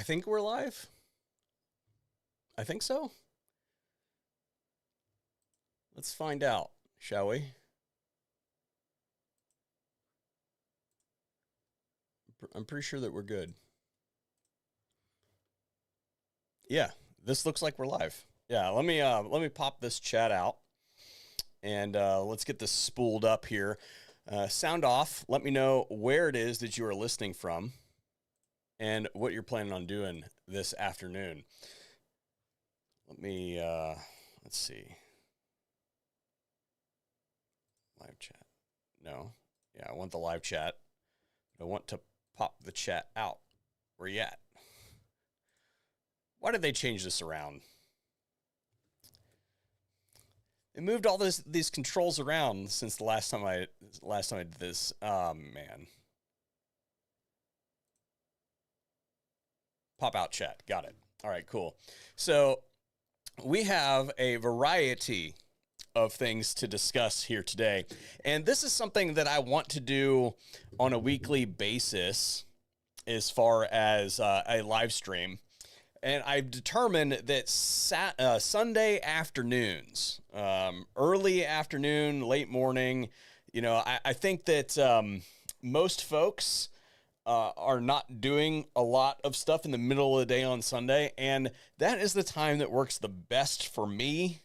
I think we're live. I think so. Let's find out, shall we? I'm pretty sure that we're good. Yeah, this looks like we're live. Yeah, let me pop this chat out, and let's get this spooled up here. Sound off. Let me know where it is that you are listening from, and what you're planning on doing this afternoon. Let me let's see. Live chat. No. Yeah, I want the live chat. I want to pop the chat out. Where you at? Why did they change this around? They moved all these controls around since the last time I did this. Oh man. Pop out chat. Got it. All right, cool. So we have a variety of things to discuss here today. And this is something that I want to do on a weekly basis as far as a live stream. And I've determined that Sunday afternoons, early afternoon, late morning, I think that most folks are not doing a lot of stuff in the middle of the day on Sunday. And that is the time that works the best for me,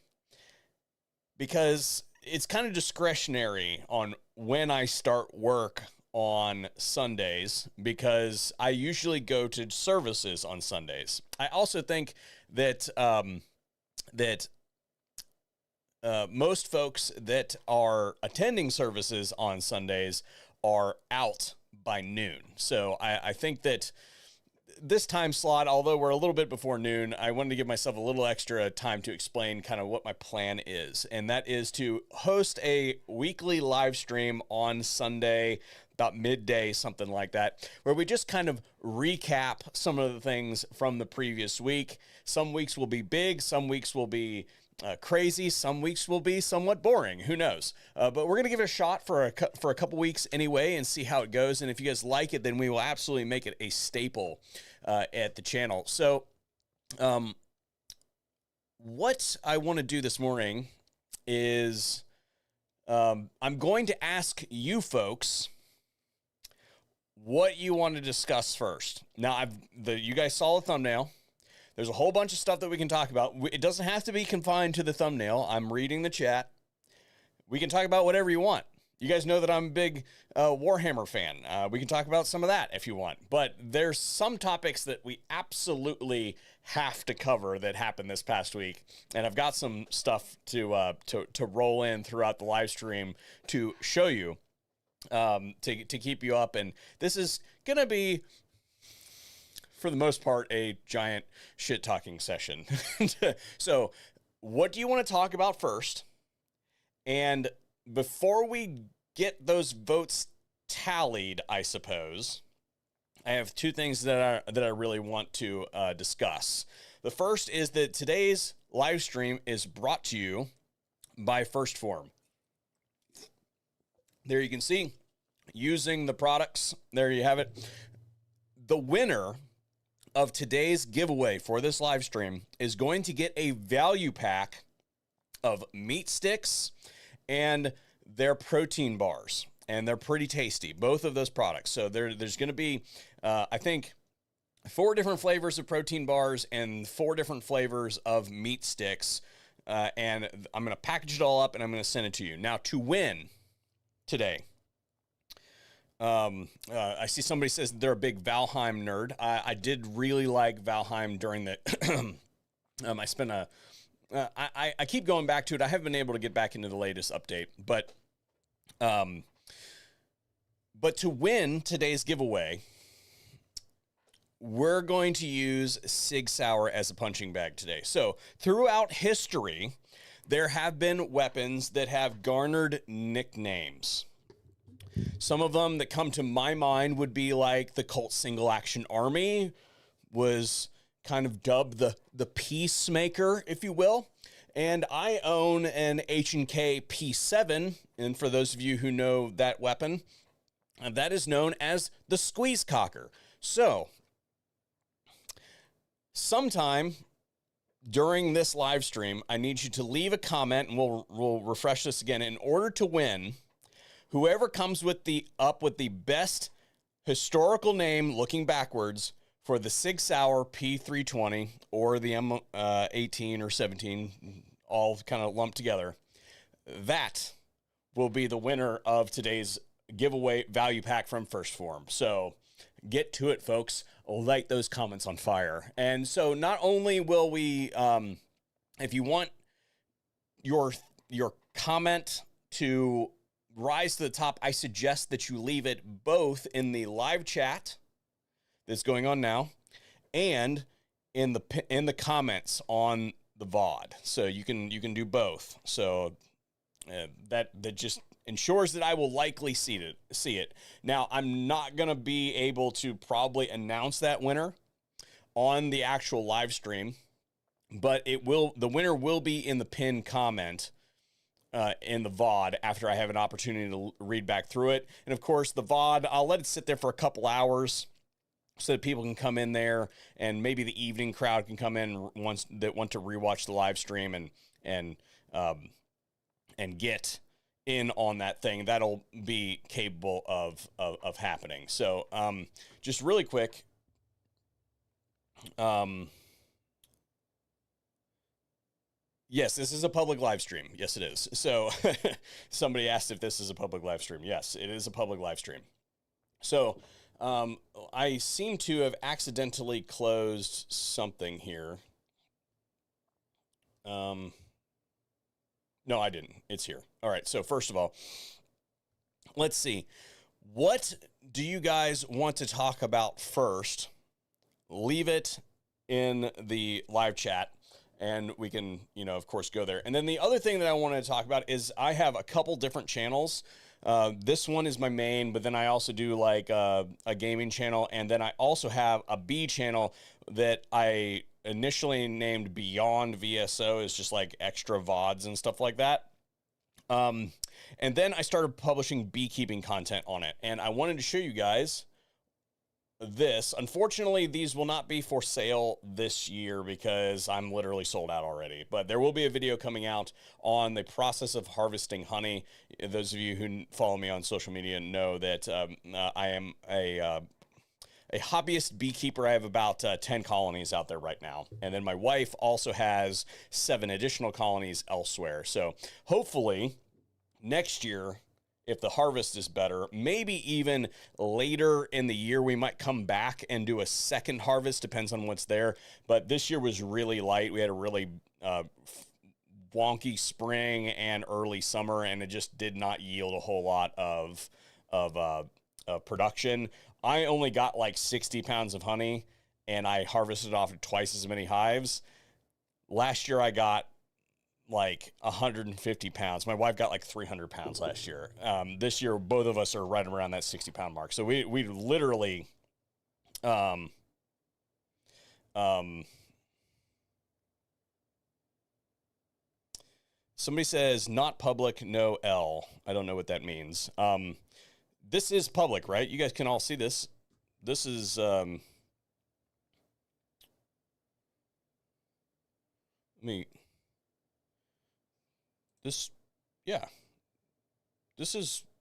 because it's kind of discretionary on when I start work on Sundays, because I usually go to services on Sundays. I also think that most folks that are attending services on Sundays are out by noon. So I think that this time slot, although we're a little bit before noon, I wanted to give myself a little extra time to explain kind of what my plan is. And that is to host a weekly live stream on Sunday, about midday, something like that, where we just kind of recap some of the things from the previous week. Some weeks will be big, some weeks will be crazy, some weeks will be somewhat boring. Who knows? But we're going to give it a shot for a couple weeks anyway and see how it goes. And if you guys like it, then we will absolutely make it a staple at the channel. So what I want to do this morning is I'm going to ask you folks what you want to discuss first. Now, you guys saw the thumbnail. There's a whole bunch of stuff that we can talk about. It doesn't have to be confined to the thumbnail. I'm reading the chat. We can talk about whatever you want. You guys know that I'm a big Warhammer fan. We can talk about some of that if you want. But there's some topics that we absolutely have to cover that happened this past week. And I've got some stuff to roll in throughout the live stream to show you, to keep you up. And this is going to be, for the most part, a giant shit-talking session. So what do you want to talk about first? And before we get those votes tallied, I suppose, I have two things that I really want to discuss. The first is that today's live stream is brought to you by First Form. There you can see, using the products. There you have it. The winner of today's giveaway for this live stream is going to get a value pack of meat sticks and their protein bars, and they're pretty tasty, both of those products. So there's going to be, I think, 4 different flavors of protein bars and 4 different flavors of meat sticks, and I'm going to package it all up and I'm going to send it to you. Now, to win today, I see somebody says they're a big Valheim nerd. I did really like Valheim during the, I spent I keep going back to it. I haven't been able to get back into the latest update, but to win today's giveaway, we're going to use Sig Sauer as a punching bag today. So throughout history, there have been weapons that have garnered nicknames. Some of them that come to my mind would be like the Colt Single Action Army was kind of dubbed the peacemaker, if you will. And I own an H&K P7, and for those of you who know that weapon, that is known as the squeeze cocker. So sometime during this live stream, I need you to leave a comment, and we'll refresh this again. In order to win, whoever comes up with the best historical name looking backwards for the Sig Sauer P320 or the M18 or 17, all kind of lumped together, that will be the winner of today's giveaway value pack from First Form. So get to it, folks. Light those comments on fire. And so not only will we, if you want your comment to rise to the top, I suggest that you leave it both in the live chat that's going on now and in the comments on the VOD. So you can do both. So that just ensures that I will likely see it. Now, I'm not going to be able to probably announce that winner on the actual live stream, but the winner will be in the pinned comment in the VOD after I have an opportunity to read back through it. And of course, the VOD, I'll let it sit there for a couple hours so that people can come in there, and maybe the evening crowd can come in that want to rewatch the live stream and get in on that thing. That'll be capable of happening. So just really quick, yes, this is a public live stream. Yes, it is. So somebody asked if this is a public live stream. Yes, it is a public live stream. So I seem to have accidentally closed something here. No, I didn't. It's here. All right. So first of all, let's see. What do you guys want to talk about first? Leave it in the live chat, and we can, of course, go there. And then the other thing that I wanted to talk about is I have a couple different channels. This one is my main, but then I also do like a gaming channel. And then I also have a B channel that I initially named Beyond VSO. Is just like extra VODs and stuff like that. And then I started publishing beekeeping content on it. And I wanted to show you guys this. Unfortunately, these will not be for sale this year because I'm literally sold out already. But there will be a video coming out on the process of harvesting honey. Those of you who follow me on social media know that I am a hobbyist beekeeper. I have about 10 colonies out there right now. And then my wife also has 7 additional colonies elsewhere. So hopefully next year, if the harvest is better, maybe even later in the year, we might come back and do a second harvest. Depends on what's there. But this year was really light. We had a really wonky spring and early summer, and it just did not yield a whole lot of production. I only got like 60 pounds of honey, and I harvested off of twice as many hives. Last year, I got like 150 pounds. My wife got like 300 pounds last year. This year, both of us are right around that 60-pound mark. So we literally, somebody says not public, no L. I don't know what that means. This is public, right? You guys can all see this. This is,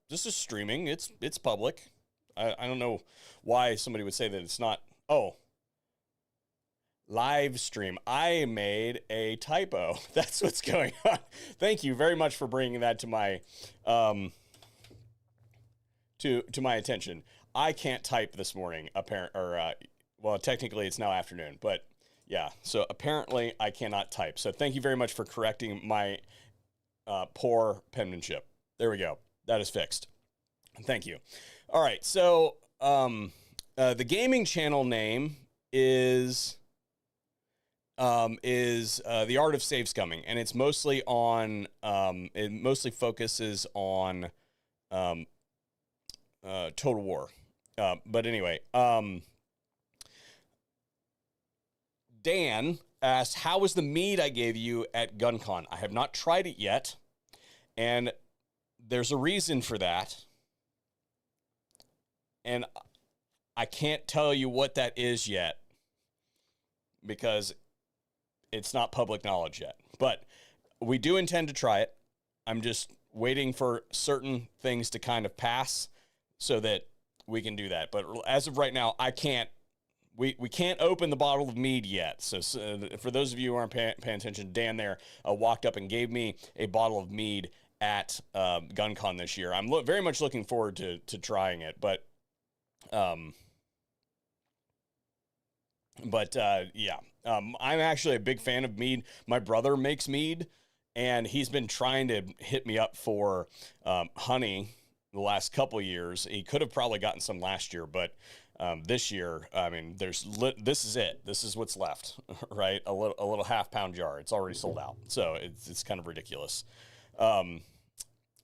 this is streaming. It's public. I don't know why somebody would say that it's not. Oh, live stream. I made a typo. That's what's going on. Thank you very much for bringing that to my to my attention. I can't type this morning. Well, technically it's now afternoon, but yeah. So apparently I cannot type. So thank you very much for correcting my poor penmanship. There we go. That is fixed. Thank you. All right. So the gaming channel name is The Art of Save Scumming, and it's mostly on it mostly focuses on Total War. But anyway, Dan asked, how was the mead I gave you at GunCon? I have not tried it yet, and there's a reason for that. And I can't tell you what that is yet, because it's not public knowledge yet. But we do intend to try it. I'm just waiting for certain things to kind of pass so that we can do that. But as of right now, I can't. We can't open the bottle of mead yet. So for those of you who aren't paying attention, Dan there walked up and gave me a bottle of mead at GunCon this year. I'm very much looking forward to trying it. But yeah, I'm actually a big fan of mead. My brother makes mead, and he's been trying to hit me up for honey the last couple of years. He could have probably gotten some last year, but this year, I mean, this is it. This is what's left, right? A little half-pound jar. It's already sold out, so it's kind of ridiculous.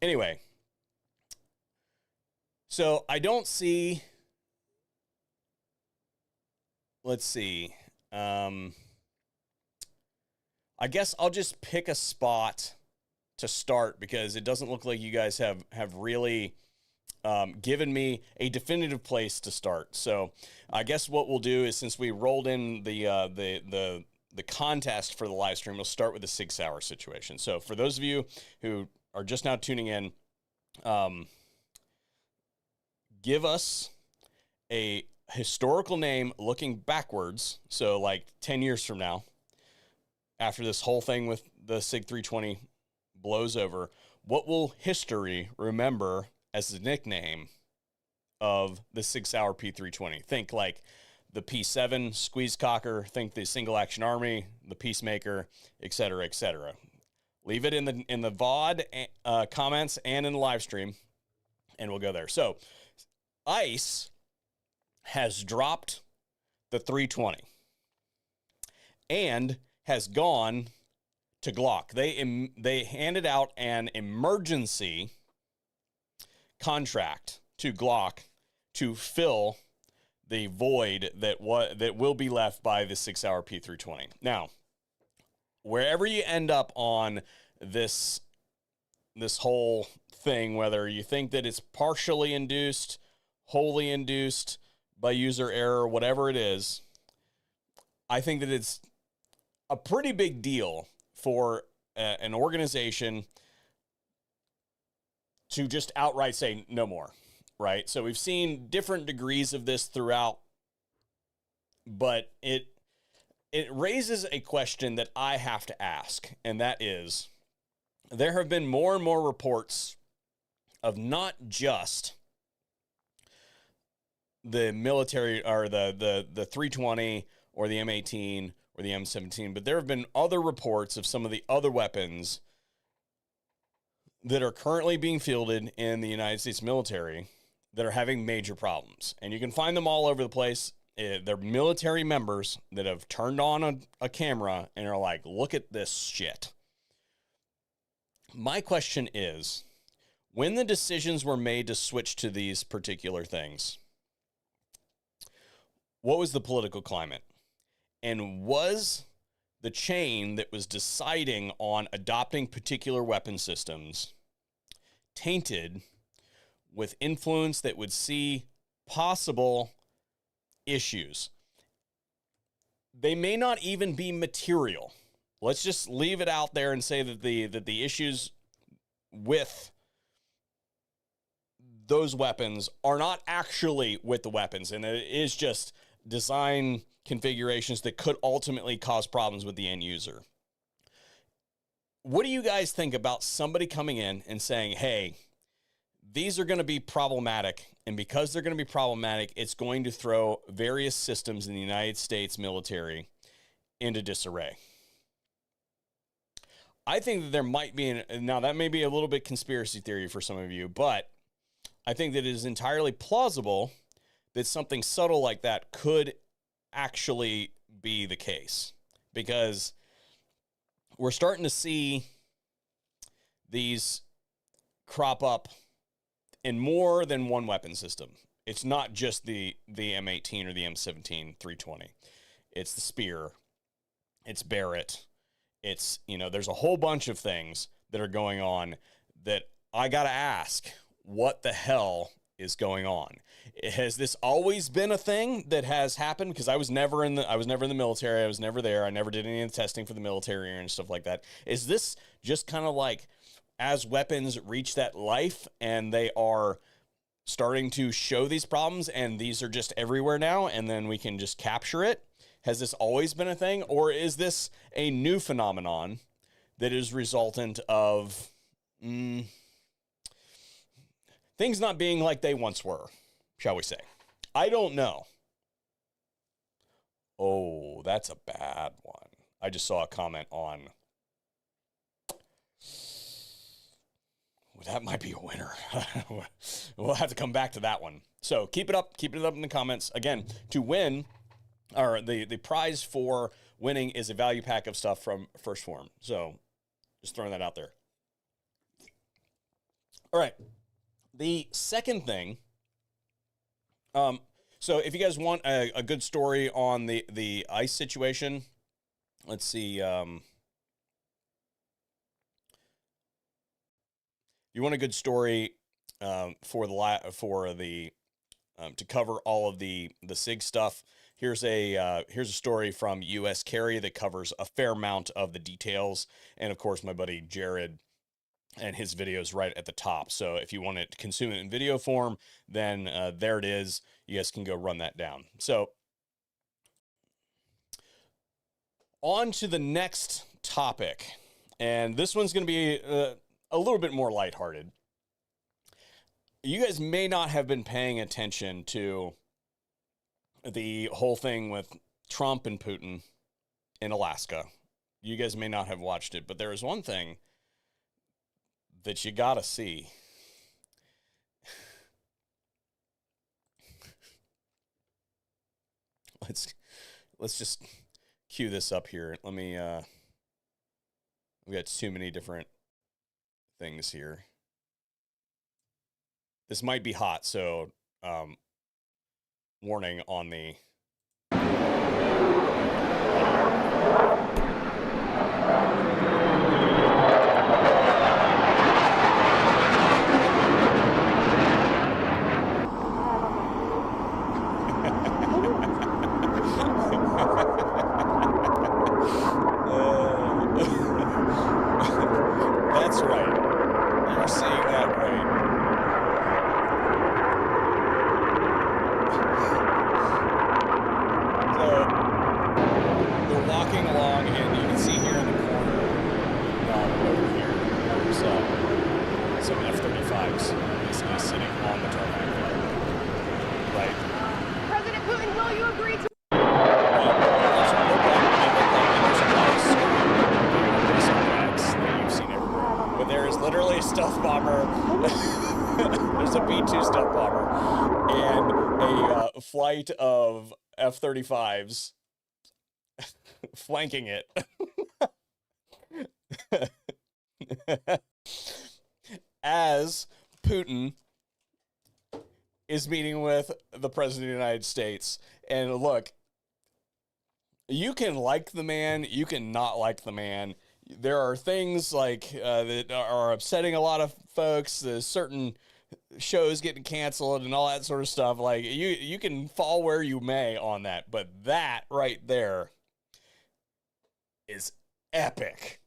Anyway, so I don't see. Let's see. I guess I'll just pick a spot to start because it doesn't look like you guys have really given me a definitive place to start. So I guess what we'll do is, since we rolled in the contest for the live stream, we'll start with the Sig Sauer situation. So for those of you who are just now tuning in, give us a historical name looking backwards. So like 10 years from now, after this whole thing with the Sig 320 blows over, what will history remember as the nickname of the Sig Sauer P320? Think like the P7 Squeeze Cocker, think the Single Action Army, the Peacemaker, etc., etc. Leave it in the VOD comments and in the live stream, and we'll go there. So ICE has dropped the 320 and has gone to Glock. They handed out an emergency contract to Glock to fill the void that will be left by the Sig Sauer P320. Now, wherever you end up on this whole thing, whether you think that it's partially induced, wholly induced by user error, whatever it is, I think that it's a pretty big deal for an organization to just outright say no more, right? So we've seen different degrees of this throughout, but it raises a question that I have to ask, and that is, there have been more and more reports of not just the military or the 320 or the M18 or the M17, but there have been other reports of some of the other weapons that are currently being fielded in the United States military that are having major problems. And you can find them all over the place. They're military members that have turned on a camera and are like, look at this shit. My question is, when the decisions were made to switch to these particular things, what was the political climate? And was the chain that was deciding on adopting particular weapon systems tainted with influence that would see possible issues? They may not even be material. Let's just leave it out there and say that the issues with those weapons are not actually with the weapons, and it is just design configurations that could ultimately cause problems with the end user. What do you guys think about somebody coming in and saying, hey, these are going to be problematic, and because they're going to be problematic, it's going to throw various systems in the United States military into disarray? I think that there might be, now that may be a little bit conspiracy theory for some of you, but I think that it is entirely plausible that something subtle like that could actually be the case, because we're starting to see these crop up in more than one weapon system. It's not just the M18 or the M17 320. It's the Spear. It's Barrett. It's, there's a whole bunch of things that are going on that I got to ask, what the hell is going on. Has this always been a thing that has happened? Because I was never in the military. I was never there. I never did any of the testing for the military and stuff like that. Is this just kind of like as weapons reach that life and they are starting to show these problems and these are just everywhere now and then we can just capture it? Has this always been a thing, or is this a new phenomenon that is resultant of things not being like they once were, shall we say? I don't know. Oh, that's a bad one. I just saw a comment on. Well, that might be a winner. We'll have to come back to that one. So keep it up. Keep it up in the comments. Again, to win, or the prize for winning is a value pack of stuff from First Form. So just throwing that out there. All right. The second thing, so if you guys want a good story on the ICE situation, let's see. You want a good story for the to cover all of the SIG stuff. Here's a story from US Carry that covers a fair amount of the details, and of course my buddy Jared and his videos right at the top. So if you want to consume it in video form, then there it is. You guys can go run that down. So on to the next topic, and this one's going to be a little bit more lighthearted. You guys may not have been paying attention to the whole thing with Trump and Putin in Alaska. You guys may not have watched it, but there is one thing that you gotta see. Let's just cue this up here. Let me we got too many different things here. This might be hot, so warning on the That's right. You're seeing that right. So we're walking along, and you can see here in the corner, over here, there's some F-35s basically sitting on the tarmac there. Right? President Putin, will you agree to? But there is literally a stealth bomber. There's a B-2 stealth bomber and a flight of F-35s flanking it. As Putin is meeting with the President of the United States. And look, you can like the man, you can not like the man. There are things like that are upsetting a lot of folks. There's certain shows getting canceled and all that sort of stuff. Like you can fall where you may on that, but that right there is epic.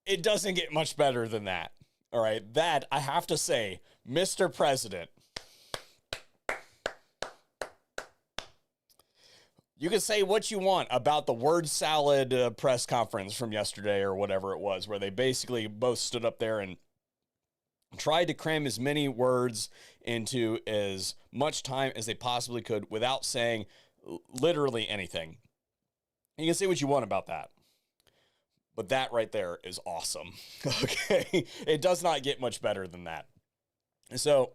It doesn't get much better than that. All right, that I have to say, Mr. President. You can say what you want about the word salad press conference from yesterday or whatever it was, where they basically both stood up there and tried to cram as many words into as much time as they possibly could without saying literally anything. You can say what you want about that. But that right there is awesome. Okay. It does not get much better than that. So,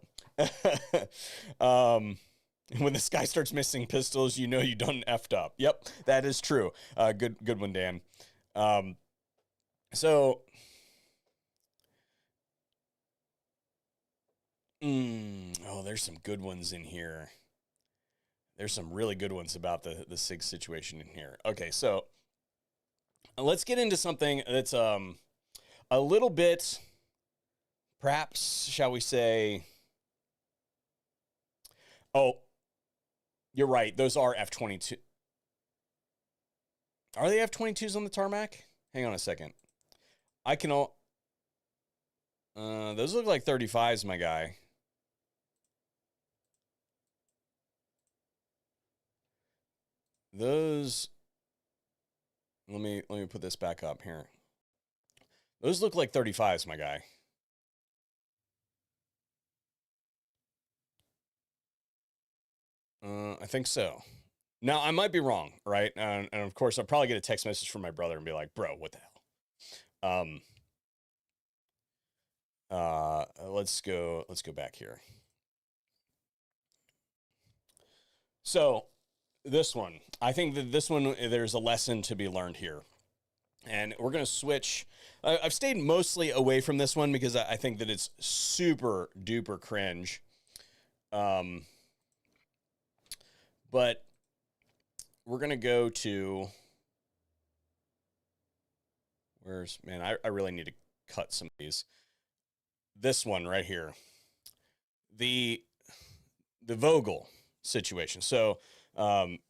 when this guy starts missing pistols, you know you done effed up. Yep, that is true. Good one, Dan. So, there's some good ones in here. There's some really good ones about the SIG situation in here. Okay, so let's get into something that's a little bit perhaps, shall we say, oh, you're right. Those are F-22. Are they F-22s on the tarmac? Hang on a second. I can all... those look like 35s, my guy. Those... Let me put this back up here. Those look like 35s, my guy. I think so. Now, I might be wrong, right? And of course, I'll probably get a text message from my brother and be like, bro, what the hell? Let's go back here. So this one, I think that this one, there's a lesson to be learned here. And we're going to switch. I've stayed mostly away from this one because I think that it's super duper cringe. But we're going to go to, I really need to cut some of these. This one right here, the Vogel situation. So,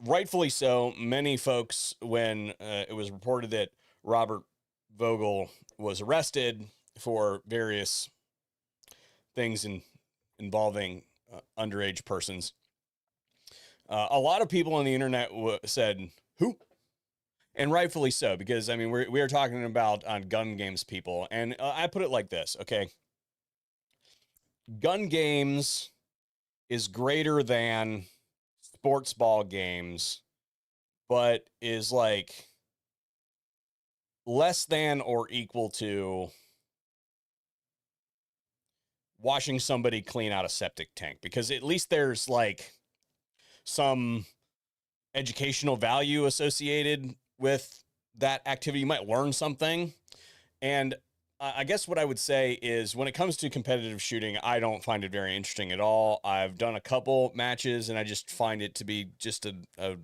rightfully so, many folks, when it was reported that Robert Vogel was arrested for various things involving underage persons, a lot of people on the internet said, who? And rightfully so, because, I mean, we are talking about on gun games people. And I put it like this, okay? Gun games is greater than sports ball games, but is like less than or equal to washing somebody clean out a septic tank, because at least there's like some educational value associated with that activity. You might learn something. And I guess what I would say is, when it comes to competitive shooting, I don't find it very interesting at all. I've done a couple matches and I just find it to be just a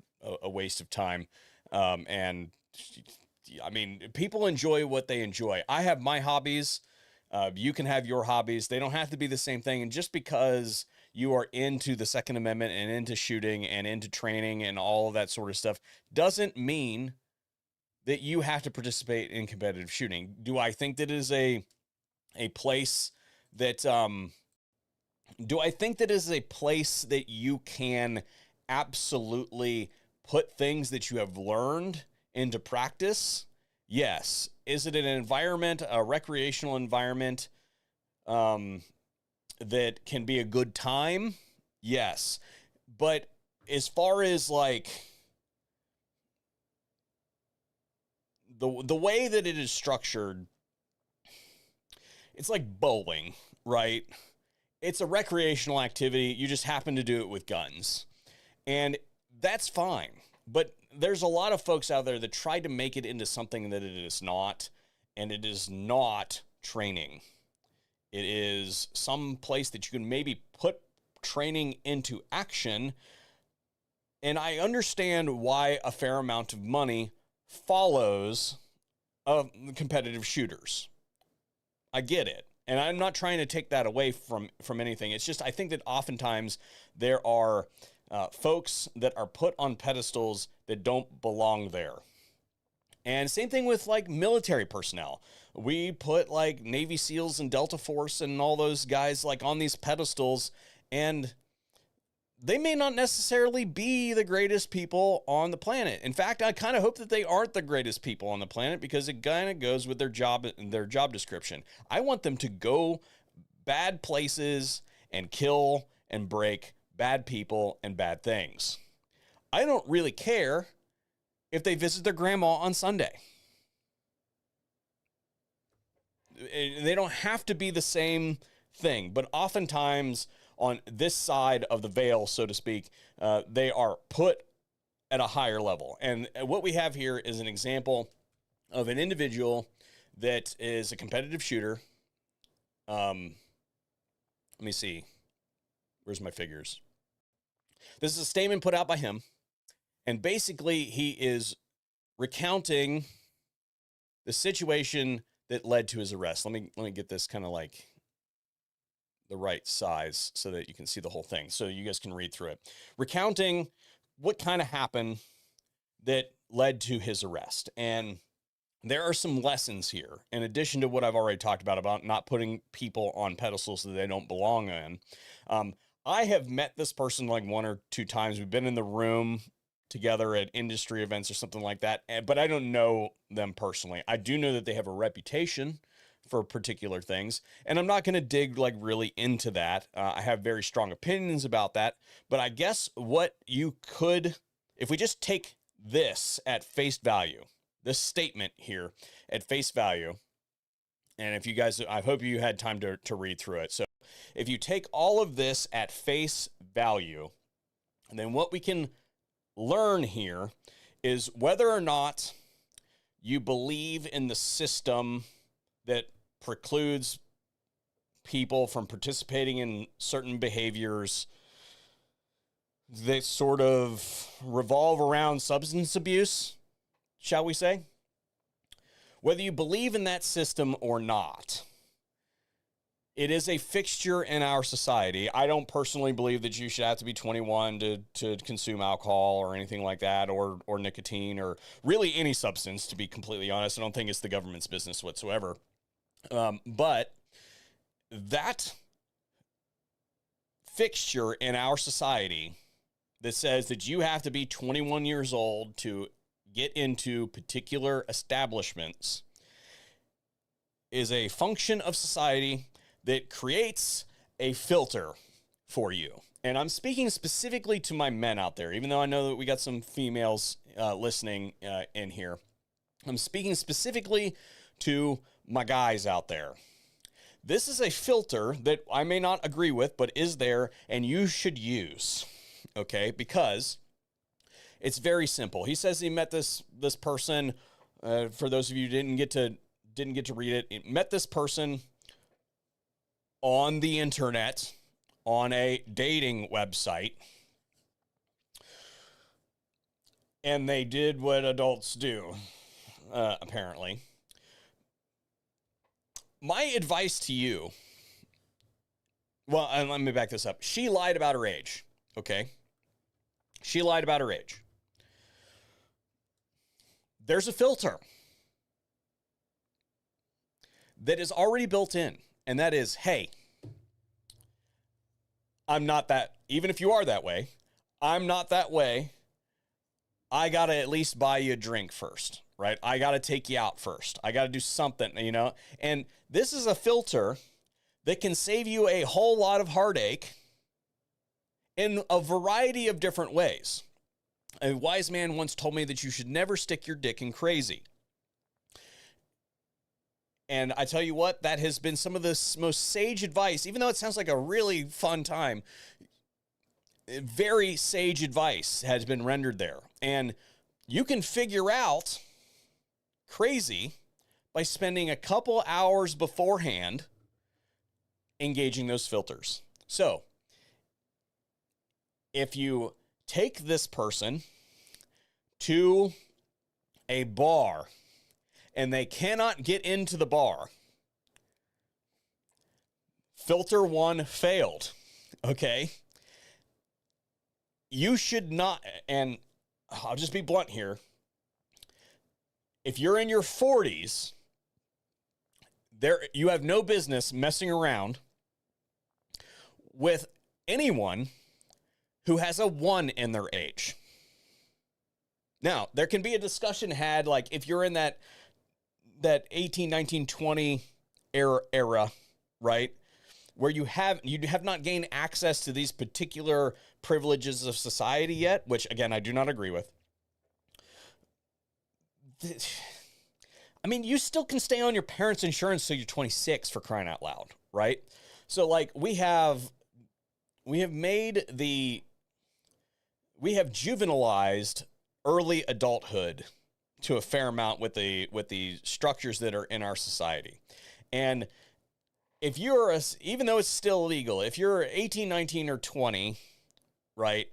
waste of time. And I mean, people enjoy what they enjoy. I have my hobbies. You can have your hobbies. They don't have to be the same thing. And just because you are into the Second Amendment and into shooting and into training and all of that sort of stuff doesn't mean that you have to participate in competitive shooting. Do I think that is a place that, do I think that is a place that you can absolutely put things that you have learned into practice? Yes. Is it an environment, a recreational environment, that can be a good time? Yes. But as far as like the way that it is structured, it's like bowling, right? It's a recreational activity. You just happen to do it with guns. And that's fine. But there's a lot of folks out there that try to make it into something that it is not. And it is not training. It is some place that you can maybe put training into action. And I understand why a fair amount of money follows competitive shooters. I get it. And I'm not trying to take that away from anything. It's just, I think that oftentimes there are folks that are put on pedestals that don't belong there. And same thing with like military personnel. We put like Navy SEALs and Delta Force and all those guys like on these pedestals, and they may not necessarily be the greatest people on the planet. In fact, I kind of hope that they aren't the greatest people on the planet, because it kind of goes with their job description. I want them to go bad places and kill and break bad people and bad things. I don't really care if they visit their grandma on Sunday. They don't have to be the same thing, but oftentimes on this side of the veil, so to speak, they are put at a higher level. And what we have here is an example of an individual that is a competitive shooter. Let me see. Where's my figures? This is a statement put out by him. And basically, he is recounting the situation that led to his arrest. Let me get this kind of like the right size so that you can see the whole thing, so you guys can read through it. Recounting what kind of happened that led to his arrest. And there are some lessons here, in addition to what I've already talked about not putting people on pedestals that they don't belong in. I have met this person like 1 or 2 times. We've been in the room together at industry events or something like that, but I don't know them personally. I do know that they have a reputation for particular things, and I'm not going to dig like really into that. I have very strong opinions about that, but I guess what you could, if we just take this at face value, this statement here at face value, and if you guys, I hope you had time to read through it. So if you take all of this at face value, and then what we can learn here is whether or not you believe in the system that precludes people from participating in certain behaviors that sort of revolve around substance abuse, shall we say? Whether you believe in that system or not, it is a fixture in our society. I don't personally believe that you should have to be 21 to consume alcohol or anything like that, or nicotine, or really any substance, to be completely honest. I don't think it's the government's business whatsoever. But that fixture in our society that says that you have to be 21 years old to get into particular establishments is a function of society that creates a filter for you. And I'm speaking specifically to my men out there, even though I know that we got some females listening in here. I'm speaking specifically to my guys out there. This is a filter that I may not agree with, but is there, and you should use, okay? Because it's very simple. He says he met this person. For those of you who didn't get to read it, he met this person on the internet, on a dating website, and they did what adults do, apparently. My advice to you, well, and let me back this up. She lied about her age, okay? She lied about her age. There's a filter that is already built in, and that is, hey, I'm not that, even if you are that way, I'm not that way. I got to at least buy you a drink first, right? I got to take you out first. I got to do something, you know? And this is a filter that can save you a whole lot of heartache in a variety of different ways. A wise man once told me that you should never stick your dick in crazy. And I tell you what, that has been some of the most sage advice, even though it sounds like a really fun time. Very sage advice has been rendered there. And you can figure out crazy by spending a couple hours beforehand engaging those filters. So if you take this person to a bar and they cannot get into the bar, filter 1 failed, okay? You should not, and I'll just be blunt here, if you're in your 40s, you have no business messing around with anyone who has a 1 in their age. Now, there can be a discussion had, like if you're in that 18, 19, 20 era, right? Where you have not gained access to these particular privileges of society yet, which again, I do not agree with. I mean, you still can stay on your parents' insurance till you're 26, for crying out loud, right? So like we have juvenilized early adulthood to a fair amount with the structures that are in our society. And if you're even though it's still illegal, if you're 18, 19, or 20, right,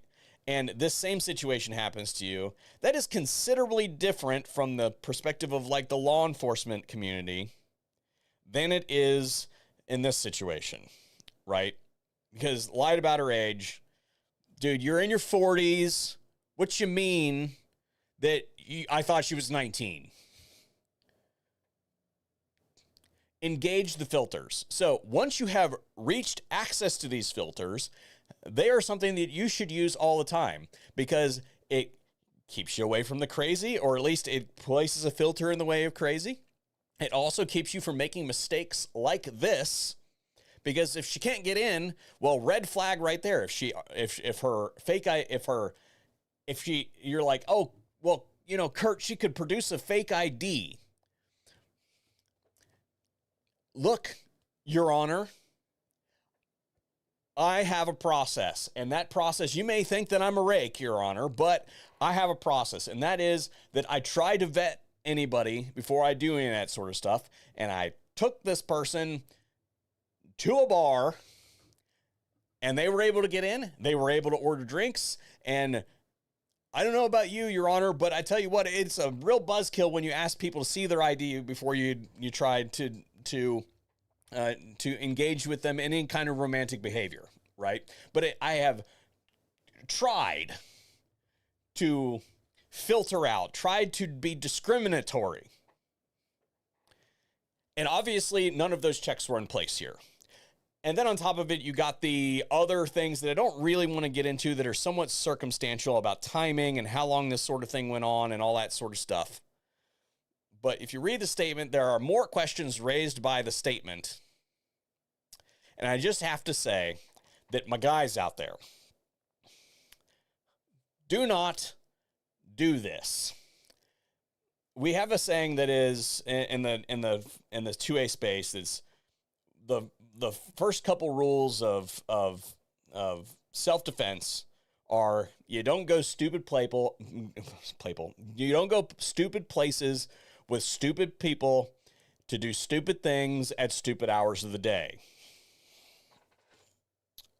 and this same situation happens to you, that is considerably different from the perspective of like the law enforcement community than it is in this situation, right? Because lied about her age. Dude, you're in your 40s. What you mean that I thought she was 19? Engage the filters. So once you have reached access to these filters, they are something that you should use all the time because it keeps you away from the crazy, or at least it places a filter in the way of crazy. It also keeps you from making mistakes like this, because if she can't get in, well, red flag right there. You're like, oh, well, you know, Kurt, she could produce a fake ID. Look, Your Honor, I have a process, and that process, you may think that I'm a rake, Your Honor, but I have a process, and that is that I try to vet anybody before I do any of that sort of stuff, and I took this person to a bar, and they were able to get in, they were able to order drinks, and I don't know about you, Your Honor, but I tell you what, it's a real buzzkill when you ask people to see their ID before you try to engage with them in any kind of romantic behavior, right? But I have tried to filter out, tried to be discriminatory. And obviously, none of those checks were in place here. And then on top of it, you got the other things that I don't really want to get into that are somewhat circumstantial about timing and how long this sort of thing went on and all that sort of stuff. But if you read the statement, there are more questions raised by the statement. And I just have to say that my guys out there, do not do this. We have a saying that is in the 2A space that's the first couple rules of self-defense are you don't go playful. You don't go stupid places with stupid people to do stupid things at stupid hours of the day.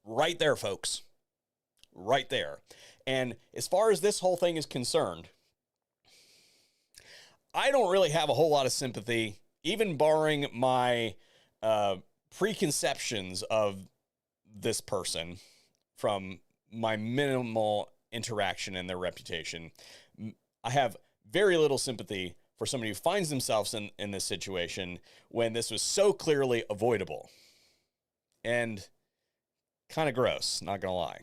Right there, folks. Right there. And as far as this whole thing is concerned, I don't really have a whole lot of sympathy, even barring my preconceptions of this person from my minimal interaction and their reputation. I have very little sympathy for somebody who finds themselves in this situation when this was so clearly avoidable. And kind of gross, not gonna lie.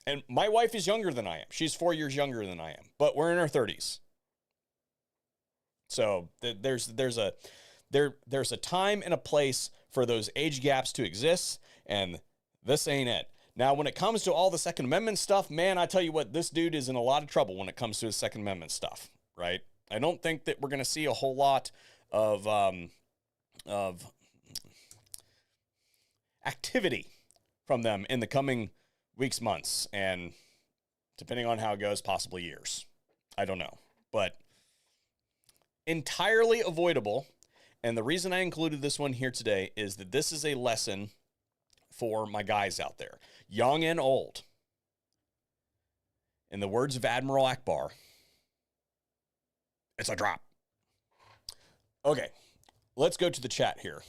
And my wife is younger than I am. She's 4 years younger than I am, but we're in our 30s. So there's a time and a place for those age gaps to exist, and this ain't it. Now, when it comes to all the Second Amendment stuff, man, I tell you what, this dude is in a lot of trouble when it comes to his Second Amendment stuff, right? I don't think that we're going to see a whole lot of activity from them in the coming weeks, months, and depending on how it goes, possibly years. I don't know, but entirely avoidable. And the reason I included this one here today is that this is a lesson for my guys out there, young and old. In the words of Admiral Akbar, it's a drop. Okay, let's go to the chat here.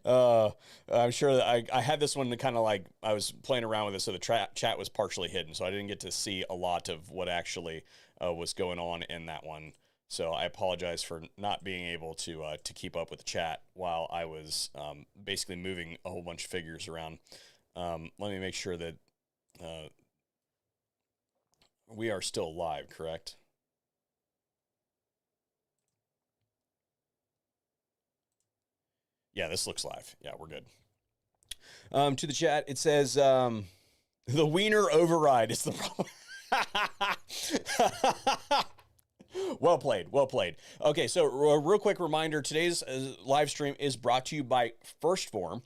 I'm sure that I had this one to kind of like, I was playing around with it, so the chat was partially hidden, so I didn't get to see a lot of what actually was going on in that one. So I apologize for not being able to keep up with the chat while I was basically moving a whole bunch of figures around. Let me make sure that we are still live, correct? Yeah, this looks live. Yeah, we're good. To the chat, it says the wiener override is the problem. Well played, well played. Okay, so a real quick reminder, today's live stream is brought to you by First Form,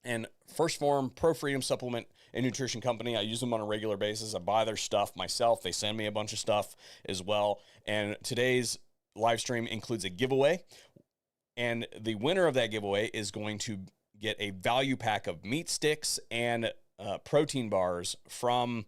and First Form Pro Freedom Supplement and Nutrition Company. I use them on a regular basis. I buy their stuff myself. They send me a bunch of stuff as well, and today's live stream includes a giveaway, and the winner of that giveaway is going to get a value pack of meat sticks and protein bars from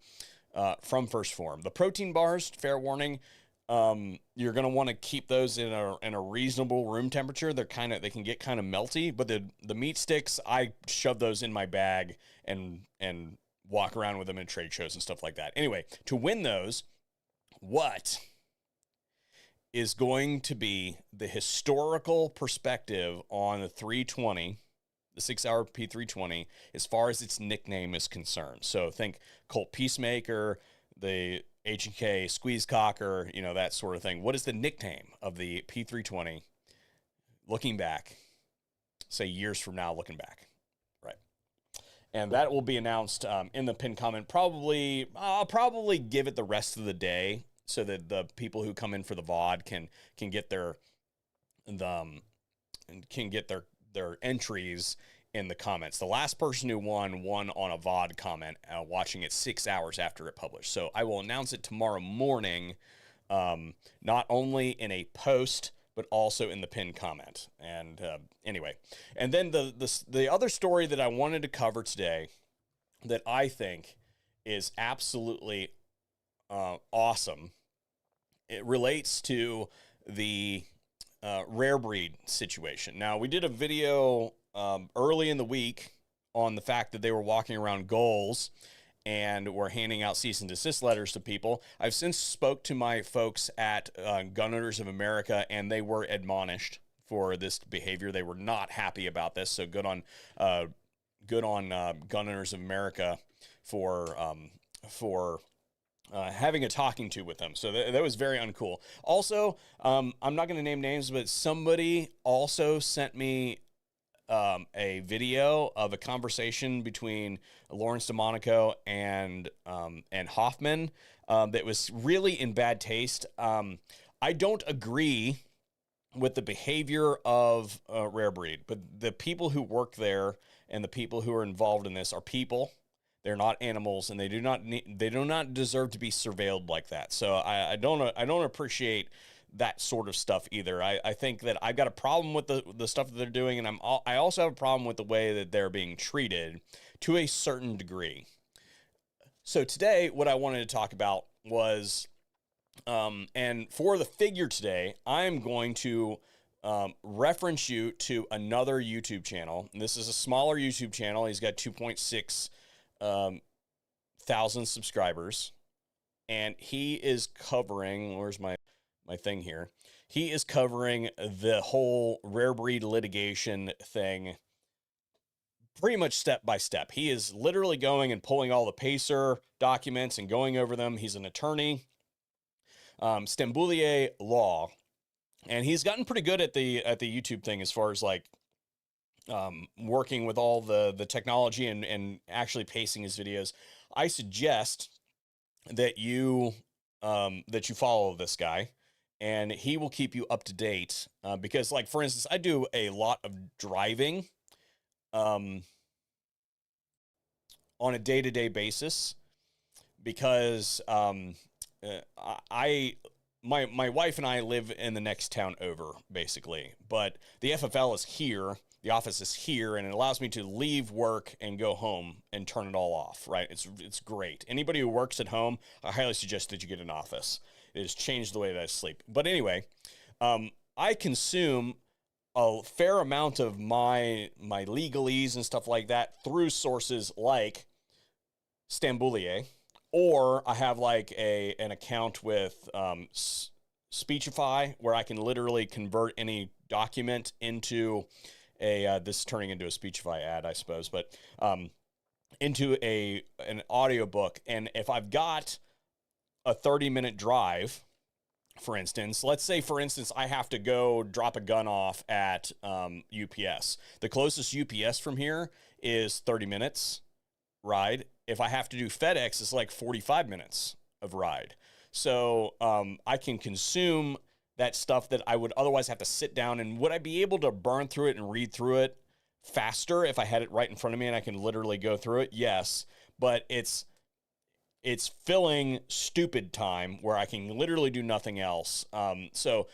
First Form. The protein bars, fair warning, You're going to want to keep those in a reasonable room temperature. They can get kind of melty, but the meat sticks, I shove those in my bag and walk around with them in trade shows and stuff like that. Anyway, to win those, what is going to be the historical perspective on the 320, the Sig Sauer P320, as far as its nickname is concerned? So think Colt Peacemaker, the H&K Squeeze Cocker, that sort of thing. What is the nickname of the P320 looking back, say years from now, looking back? Right. And that will be announced in the pinned comment. I'll probably give it the rest of the day so that the people who come in for the VOD can get their entries in the comments. The last person who won on a VOD comment, watching it 6 hours after it published. So I will announce it tomorrow morning, not only in a post, but also in the pinned comment. And anyway, and then the other story that I wanted to cover today that I think is absolutely awesome, it relates to the Rarebreed situation. Now, we did a video early in the week on the fact that they were walking around goals and were handing out cease and desist letters to people. I've since spoke to my folks at Gun Owners of America, and they were admonished for this behavior. They were not happy about this. So good on Gun Owners of America for having a talking to with them. So that was very uncool. Also, I'm not going to name names, but somebody also sent me a video of a conversation between Lawrence DeMonico and Hoffman that was really in bad taste. I don't agree with the behavior of Rarebreed, but the people who work there and the people who are involved in this are people. They're not animals, and they do not deserve to be surveilled like that. So I don't appreciate that sort of stuff either. I think that I've got a problem with the stuff that they're doing, and I also have a problem with the way that they're being treated to a certain degree. So today, what I wanted to talk about was, and for the figure today, I'm going to reference you to another YouTube channel. And this is a smaller YouTube channel. He's got 2.6 thousand subscribers, and he is covering, where's my thing here? He is covering the whole Rarebreed litigation thing pretty much step by step. He is literally going and pulling all the PACER documents and going over them. He's an attorney, Stamboulier Law, and he's gotten pretty good at the YouTube thing as far as like working with all the technology and actually pacing his videos. I suggest that you follow this guy, and he will keep you up to date. Because, like, for instance, I do a lot of driving on a day-to-day basis because my wife and I live in the next town over, basically. But the FFL is here. The office is here, and it allows me to leave work and go home and turn it all off, right? It's great. Anybody who works at home, I highly suggest that you get an office. It has changed the way that I sleep. But anyway, I consume a fair amount of my legalese and stuff like that through sources like Stamboulier, or I have like an account with Speechify where I can literally convert any document into this is turning into a Speechify ad, I suppose, but into an audiobook. And if I've got a 30-minute drive, for instance, let's say, for instance, I have to go drop a gun off at UPS. The closest UPS from here is 30 minutes ride. If I have to do FedEx, it's like 45 minutes of ride. So I can consume that stuff that I would otherwise have to sit down. And would I be able to burn through it and read through it faster if I had it right in front of me and I can literally go through it? Yes, but it's filling stupid time where I can literally do nothing else. So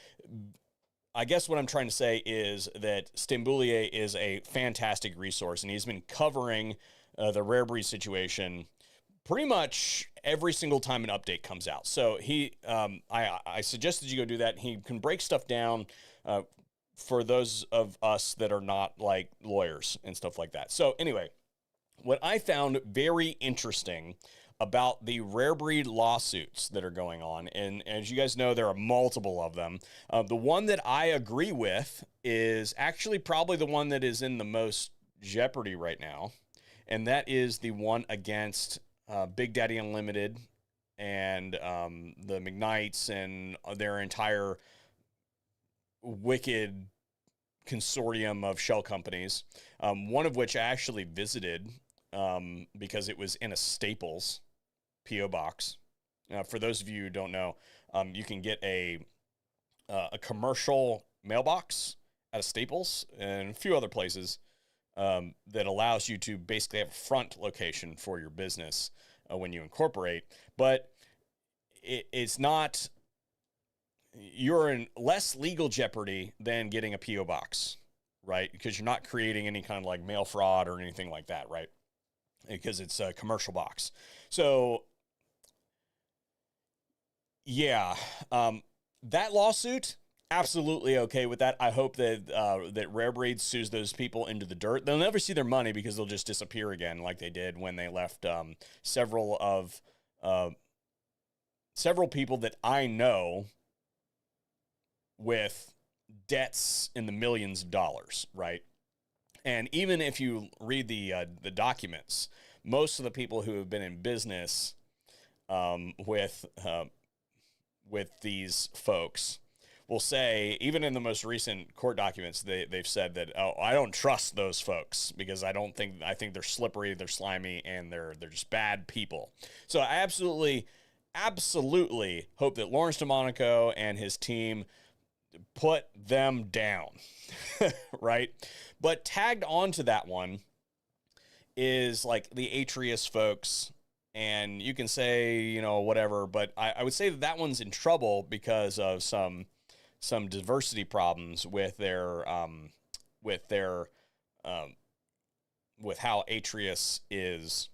I guess what I'm trying to say is that Stamboulier is a fantastic resource, and he's been covering the Rarebreed situation pretty much every single time an update comes out. So I suggested you go do that. He can break stuff down for those of us that are not like lawyers and stuff like that. So anyway, what I found very interesting about the Rarebreed lawsuits that are going on, and as you guys know, there are multiple of them. The one that I agree with is actually probably the one that is in the most jeopardy right now, and that is the one against Big Daddy Unlimited and the McKnights and their entire wicked consortium of shell companies, one of which I actually visited because it was in a Staples P.O. box. For those of you who don't know, you can get a commercial mailbox at a Staples and a few other places that allows you to basically have a front location for your business when you incorporate. But it's not, you're in less legal jeopardy than getting a P.O. box, right? Because you're not creating any kind of like mail fraud or anything like that, right? Because it's a commercial box. So, yeah, that lawsuit, absolutely okay with that. I hope that that Rarebreed sues those people into the dirt. They'll never see their money because they'll just disappear again, like they did when they left several people that I know with debts in the millions of dollars, right? And even if you read the documents, most of the people who have been in business with these folks will say, even in the most recent court documents, they've said that, oh, I don't trust those folks because I think they're slippery, they're slimy, and they're just bad people. So I absolutely hope that Lawrence DeMonico and his team put them down, right? But tagged onto that one is like the Atreus folks, and you can say, you know, whatever, but I would say that one's in trouble because of some diversity problems with with how Atreus is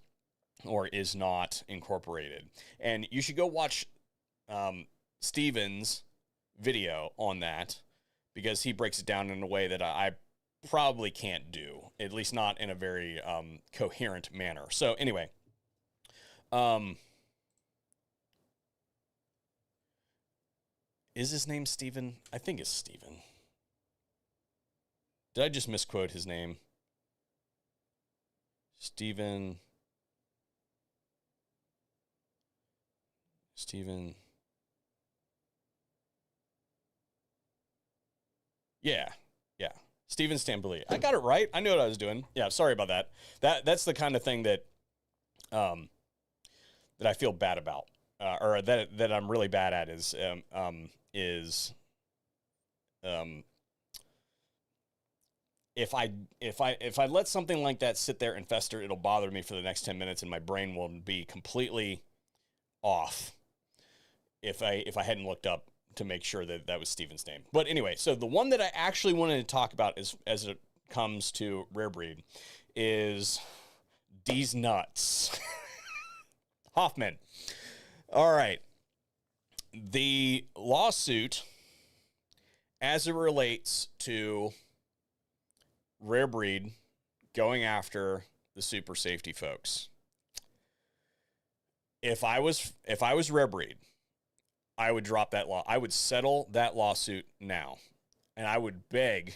or is not incorporated. And you should go watch Steven's video on that, because he breaks it down in a way that I probably can't do, at least not in a very coherent manner. So anyway, is his name Steven? I think it's Steven. Did I just misquote his name? Steven. Yeah. Steven Stamboulier. I got it right. I knew what I was doing. Yeah, sorry about that. That's the kind of thing that that I feel bad about, or that I'm really bad at is if I let something like that sit there and fester, it'll bother me for the next 10 minutes, and my brain will be completely off if I hadn't looked up to make sure that was Steven's name. But anyway, so the one that I actually wanted to talk about as it comes to Rarebreed is D's nuts. Hoffman. All right. The lawsuit, as it relates to Rarebreed going after the super safety folks. If I was Rarebreed, I would drop that law. I would settle that lawsuit now, and I would beg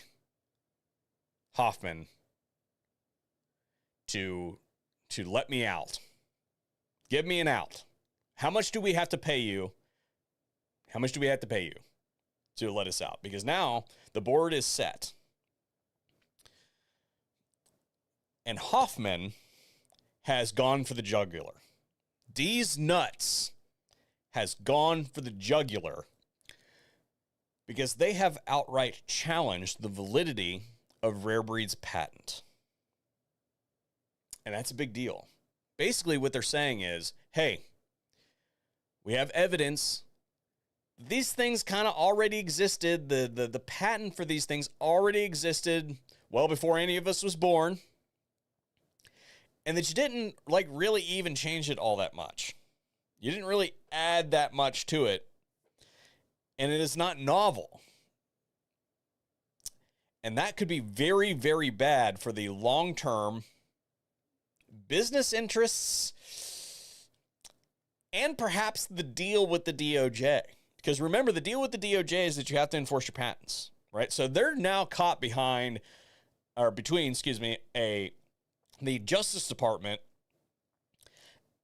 Hoffman to let me out. Give me an out. How much do we have to pay you? How much do we have to pay you to let us out? Because now the board is set. And Hoffman has gone for the jugular. D's nuts has gone for the jugular because they have outright challenged the validity of Rarebreed's patent. And that's a big deal. Basically, what they're saying is, hey, we have evidence. These things kind of already existed. The patent for these things already existed well before any of us was born. And that you didn't like really even change it all that much. You didn't really add that much to it. And it is not novel. And that could be very, very bad for the long-term business interests and perhaps the deal with the DOJ. Because remember, the deal with the DOJ is that you have to enforce your patents, right? So they're now caught between, the Justice Department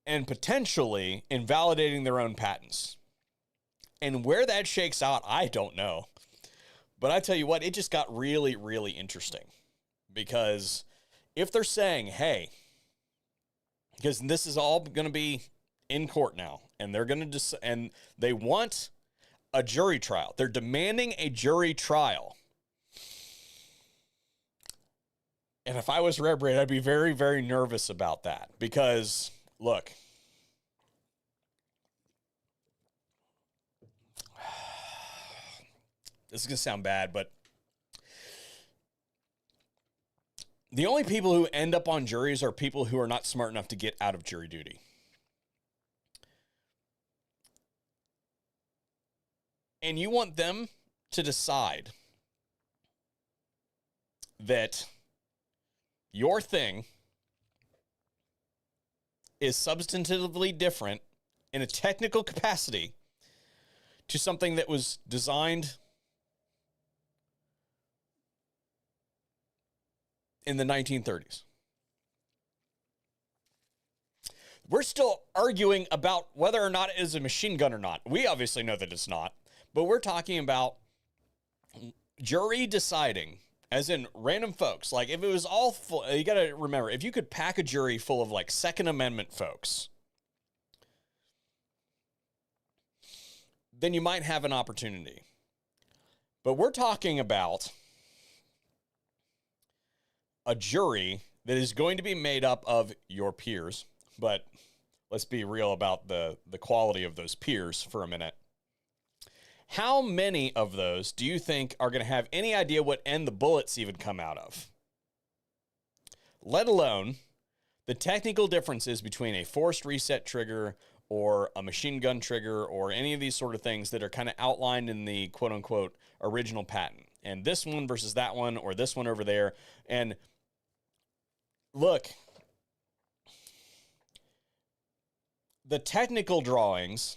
and potentially invalidating their own patents. And where that shakes out, I don't know. But I tell you what, it just got really, really interesting. Because if they're saying, hey, because this is all going to be in court now, and they're going to and they want a jury trial. They're demanding a jury trial. And if I was Rarebreed, I'd be very, very nervous about that. Because, look, this is going to sound bad, but the only people who end up on juries are people who are not smart enough to get out of jury duty. And you want them to decide that your thing is substantively different in a technical capacity to something that was designed in the 1930s. We're still arguing about whether or not it is a machine gun or not. We obviously know that it's not, but we're talking about jury deciding, as in random folks. Like if it was all full, you got to remember, if you could pack a jury full of like Second Amendment folks, then you might have an opportunity. But we're talking about a jury that is going to be made up of your peers. But let's be real about the quality of those peers for a minute. How many of those do you think are going to have any idea what end the bullets even come out of? Let alone the technical differences between a forced reset trigger or a machine gun trigger or any of these sort of things that are kind of outlined in the quote unquote original patent. And this one versus that one or this one over there. And look, the technical drawings,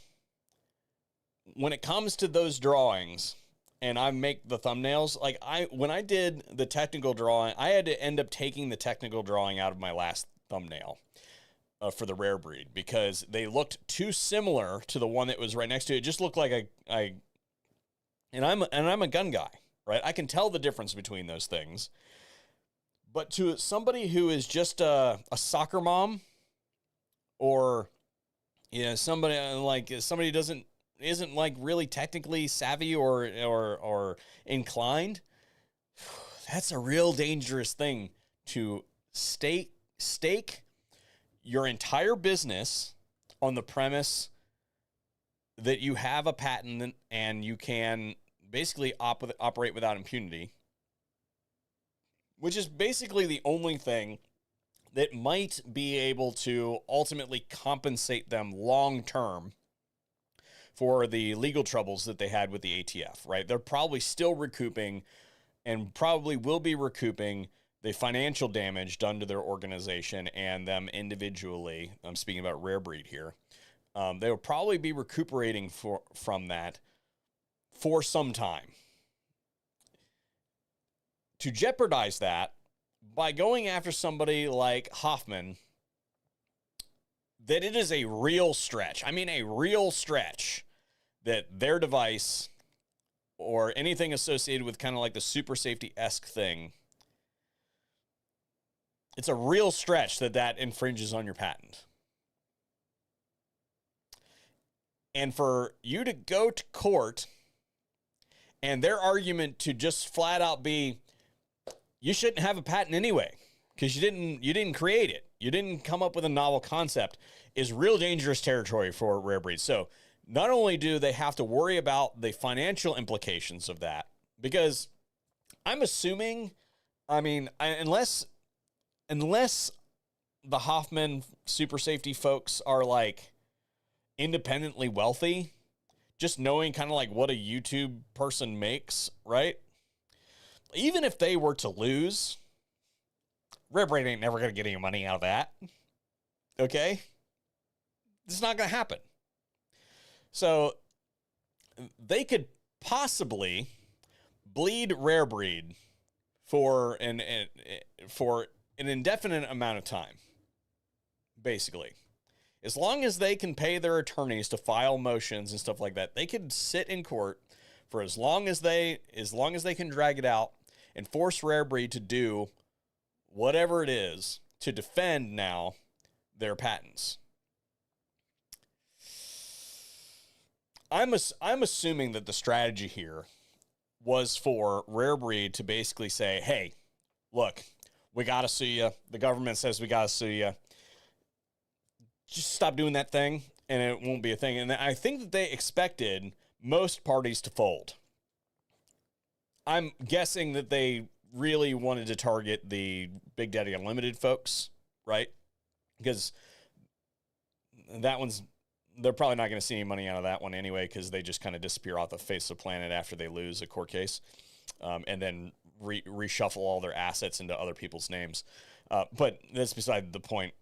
when it comes to those drawings, and I make the thumbnails, like when I did the technical drawing, I had to end up taking the technical drawing out of my last thumbnail for the Rarebreed because they looked too similar to the one that was right next to it. It just looked like and I'm a gun guy, right? I can tell the difference between those things. But to somebody who is just a soccer mom, or somebody isn't like really technically savvy or inclined, that's a real dangerous thing to stake your entire business on the premise that you have a patent and you can basically operate without impunity, which is basically the only thing that might be able to ultimately compensate them long term for the legal troubles that they had with the ATF, right? They're probably still recouping and probably will be recouping the financial damage done to their organization and them individually. I'm speaking about Rarebreed here. They will probably be recuperating from that for some time. To jeopardize that by going after somebody like Hoffman, that it is a real stretch. I mean, a real stretch that their device or anything associated with kind of like the super safety-esque thing, it's a real stretch that infringes on your patent. And for you to go to court and their argument to just flat out be, you shouldn't have a patent anyway because you didn't create it. You didn't come up with a novel concept, is real dangerous territory for Rarebreed. So not only do they have to worry about the financial implications of that, because I'm assuming, unless the Hoffman super safety folks are like independently wealthy, just knowing kind of like what a YouTube person makes, right? Even if they were to lose, Rarebreed ain't never going to get any money out of that. Okay? It's not going to happen. So they could possibly bleed Rarebreed for an indefinite amount of time, basically. As long as they can pay their attorneys to file motions and stuff like that, they could sit in court for as long as they can drag it out and force Rarebreed to do whatever it is to defend now their patents. I'm assuming that the strategy here was for Rarebreed to basically say, hey, look, we got to sue you. The government says we got to sue you. Just stop doing that thing, and it won't be a thing. And I think that they expected most parties to fold. I'm guessing that they really wanted to target the Big Daddy Unlimited folks, right? Because they're probably not going to see any money out of that one anyway, because they just kind of disappear off the face of the planet after they lose a court case, and then reshuffle all their assets into other people's names. But that's beside the point.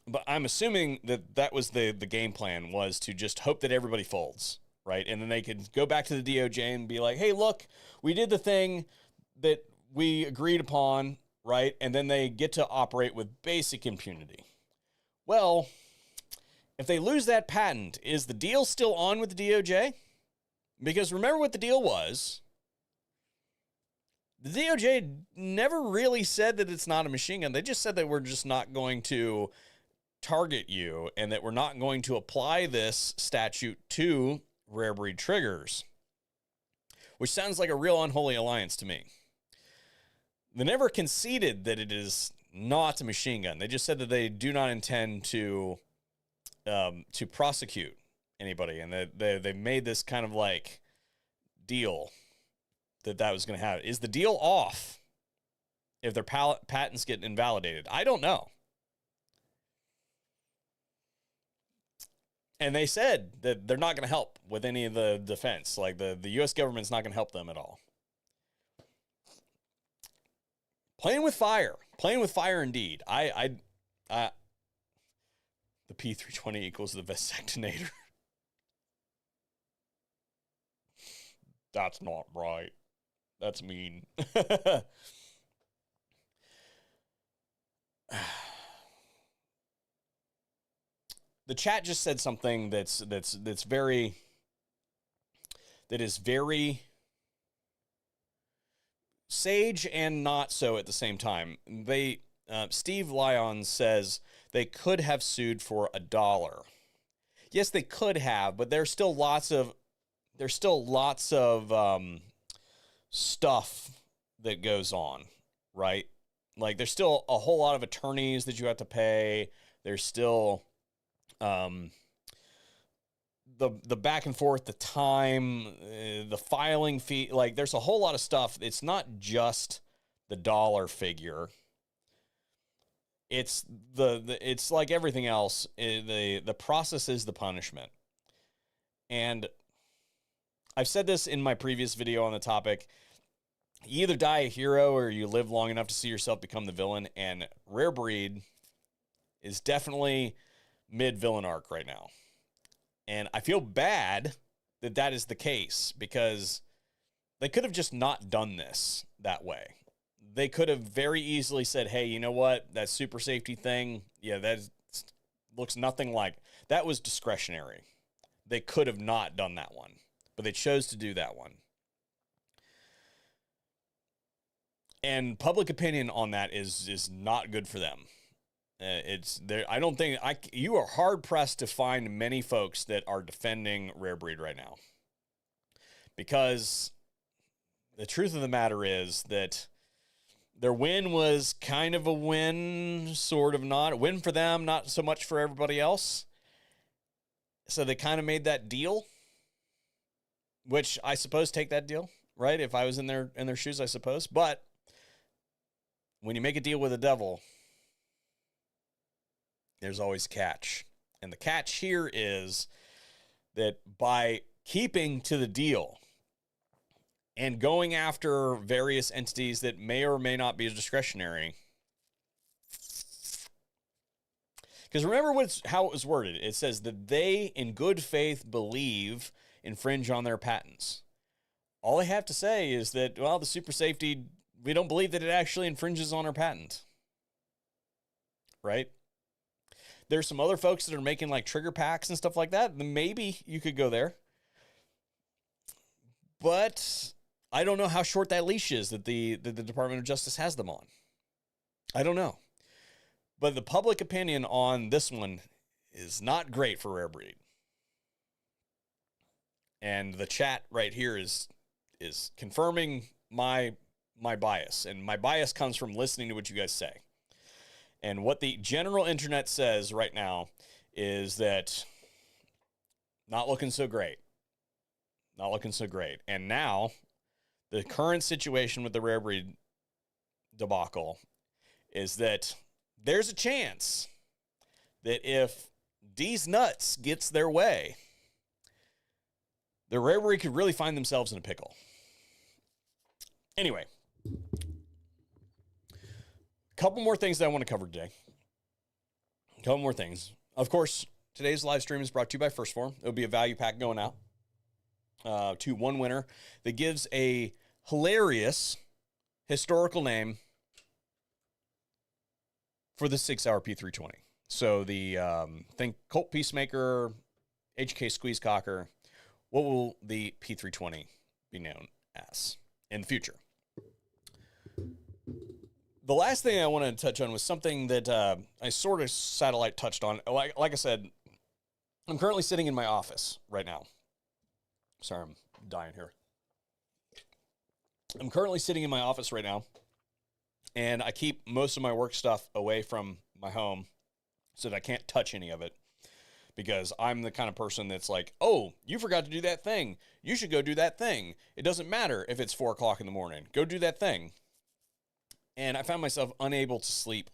But I'm assuming that was the game plan, was to just hope that everybody folds, right? And then they could go back to the DOJ and be like, hey, look, we did the thing that we agreed upon, right? And then they get to operate with basic impunity. Well, if they lose that patent, is the deal still on with the DOJ? Because remember what the deal was. The DOJ never really said that it's not a machine gun. They just said that we're just not going to target you and that we're not going to apply this statute to Rarebreed Triggers, which sounds like a real unholy alliance to me. They never conceded that it is not a machine gun. They just said that they do not intend to prosecute anybody, and they made this kind of like deal that was going to happen. Is the deal off if their patents get invalidated? I don't know. And they said that they're not going to help with any of the defense. Like the U.S. government's not going to help them at all. Playing with fire indeed. The P320 equals the vasectonator. That's not right. That's mean. The chat just said something that is very sage and not so at the same time. Steve Lyon says they could have sued for $1. Yes, they could have, but there's still lots of stuff that goes on, right? Like there's still a whole lot of attorneys that you have to pay. There's still the back and forth, the time, the filing fee. Like there's a whole lot of stuff. It's not just the dollar figure. It's it's like everything else. The process is the punishment. And I've said this in my previous video on the topic. You either die a hero or you live long enough to see yourself become the villain. And Rarebreed is definitely mid-villain arc right now. And I feel bad that that is the case, because they could have just not done this that way. They could have very easily said, hey, you know what? That super safety thing, yeah, that looks nothing like. That was discretionary. They could have not done that one, but they chose to do that one. And public opinion on that is not good for them. It's there. I don't think you are hard pressed to find many folks that are defending Rarebreed right now, because the truth of the matter is that their win was kind of a win, sort of not a win for them, not so much for everybody else. So they kind of made that deal, which I suppose take that deal, right? If I was in their shoes, I suppose. But when you make a deal with the devil, there's always catch. And the catch here is that by keeping to the deal and going after various entities that may or may not be discretionary, because remember how it was worded. It says that they, in good faith, believe infringe on their patents. All I have to say is that, well, the super safety, we don't believe that it actually infringes on our patent. Right? There's some other folks that are making like trigger packs and stuff like that. Maybe you could go there. But I don't know how short that leash is that the Department of Justice has them on. I don't know. But the public opinion on this one is not great for Rarebreed. And the chat right here is confirming my bias. And my bias comes from listening to what you guys say. And what the general internet says right now is that not looking so great. Not looking so great. And now, the current situation with the Rarebreed debacle is that there's a chance that if these nuts gets their way, the Rarebreed could really find themselves in a pickle. Anyway, a couple more things that I want to cover today. A couple more things. Of course, today's live stream is brought to you by First Form. It'll be a value pack going out to one winner that gives a hilarious historical name for the Sig Sauer P320. So the think Colt Peacemaker, HK Squeezecocker. What will the P320 be known as in the future? The last thing I wanted to touch on was something that I sort of satellite touched on. Like I said, I'm currently sitting in my office right now. Sorry, I'm dying here. I'm currently sitting in my office right now, and I keep most of my work stuff away from my home so that I can't touch any of it, because I'm the kind of person that's like, oh, you forgot to do that thing. You should go do that thing. It doesn't matter if it's 4 o'clock in the morning. Go do that thing. And I found myself unable to sleep.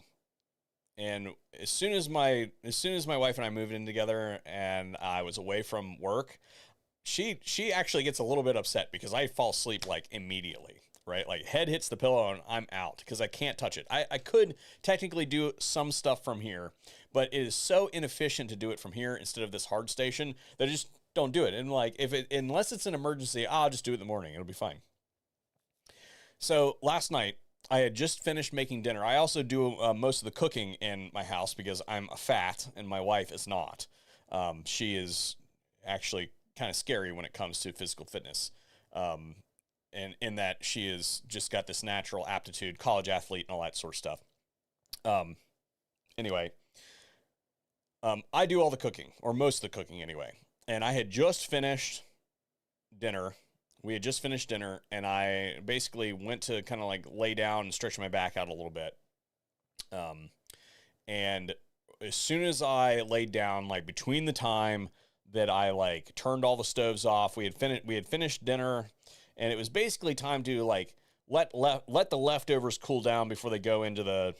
And as soon as my wife and I moved in together and I was away from work, she actually gets a little bit upset because I fall asleep like immediately, right? Like head hits the pillow and I'm out because I can't touch it. I could technically do some stuff from here, but it is so inefficient to do it from here instead of this hard station that I just don't do it. And like unless it's an emergency, I'll just do it in the morning. It'll be fine. So last night I had just finished making dinner. I also do most of the cooking in my house because I'm a fat and my wife is not. She is actually kind of scary when it comes to physical fitness. And in that she has just got this natural aptitude, college athlete and all that sort of stuff. Anyway, I do all the cooking, or most of the cooking anyway. And I had just finished dinner. We had just finished dinner, and I basically went to kind of like lay down and stretch my back out a little bit. And as soon as I laid down, like between the time that I like turned all the stoves off, we had finished dinner, and it was basically time to like let the leftovers cool down before they go into the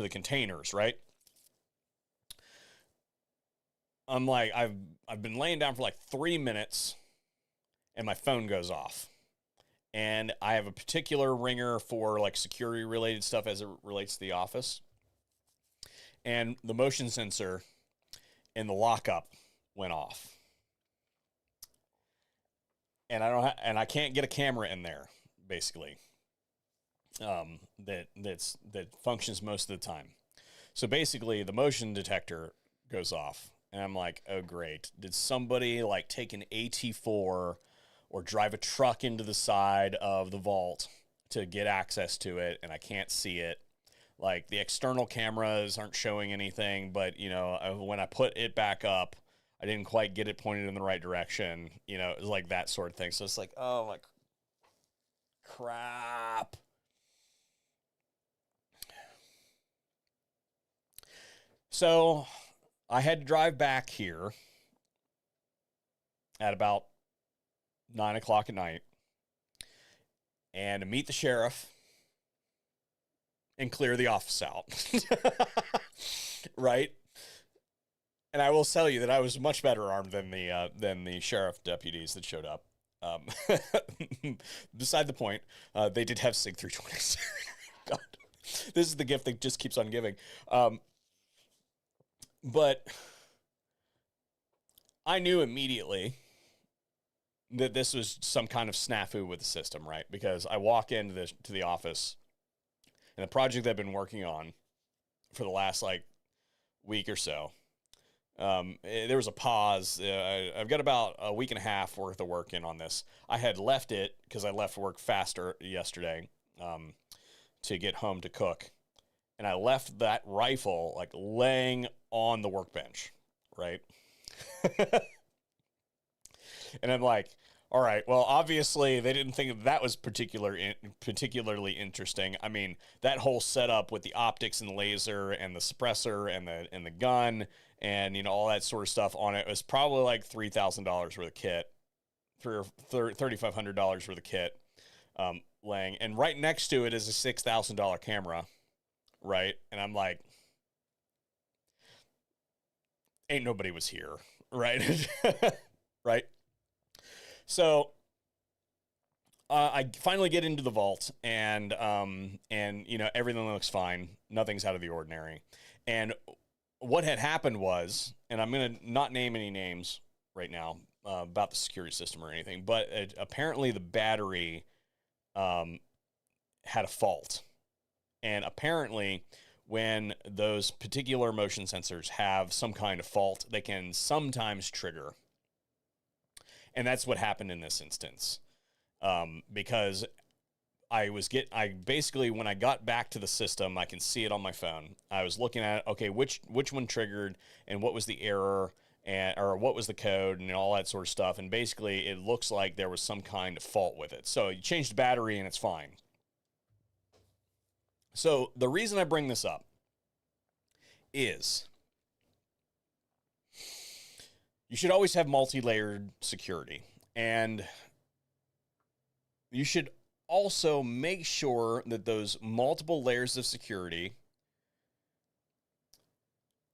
containers, right? I'm like, I've been laying down for like 3 minutes, and my phone goes off. And I have a particular ringer for like security related stuff as it relates to the office. And the motion sensor in the lockup went off. And I can't get a camera in there, basically. That functions most of the time. So basically the motion detector goes off. And I'm like, oh great. Did somebody like take an AT4 or drive a truck into the side of the vault to get access to it, and I can't see it? Like, the external cameras aren't showing anything, but, you know, when I put it back up, I didn't quite get it pointed in the right direction. You know, it was like that sort of thing. So it's like, oh, like, crap. So I had to drive back here at about 9 o'clock at night and to meet the sheriff and clear the office out. Right? And I will tell you that I was much better armed than the sheriff deputies that showed up. Beside the point, they did have Sig 320s. God, this is the gift that just keeps on giving. But I knew immediately that this was some kind of snafu with the system, right? Because I walk into the office, and the project I've been working on for the last like week or so, there was a pause. I've got about a week and a half worth of work in on this. I had left it because I left work faster yesterday to get home to cook, and I left that rifle like laying on the workbench, right? And I'm like, all right, well, obviously they didn't think that was particularly interesting. I mean, that whole setup with the optics and the laser and the suppressor and the gun and, you know, all that sort of stuff on it was probably like $3,000 worth of kit, $3,500 worth of kit laying. And right next to it is a $6,000 camera, right? And I'm like, ain't nobody was here, right? Right? So I finally get into the vault, and you know, everything looks fine. Nothing's out of the ordinary. And what had happened was, and I'm going to not name any names right now about the security system or anything, but apparently the battery had a fault. And apparently when those particular motion sensors have some kind of fault, they can sometimes trigger. And that's what happened in this instance, because I basically, when I got back to the system, I can see it on my phone. I was looking at, okay, which one triggered and what was the error or what was the code and all that sort of stuff. And basically it looks like there was some kind of fault with it. So you change the battery and it's fine. So the reason I bring this up is you should always have multi-layered security, and you should also make sure that those multiple layers of security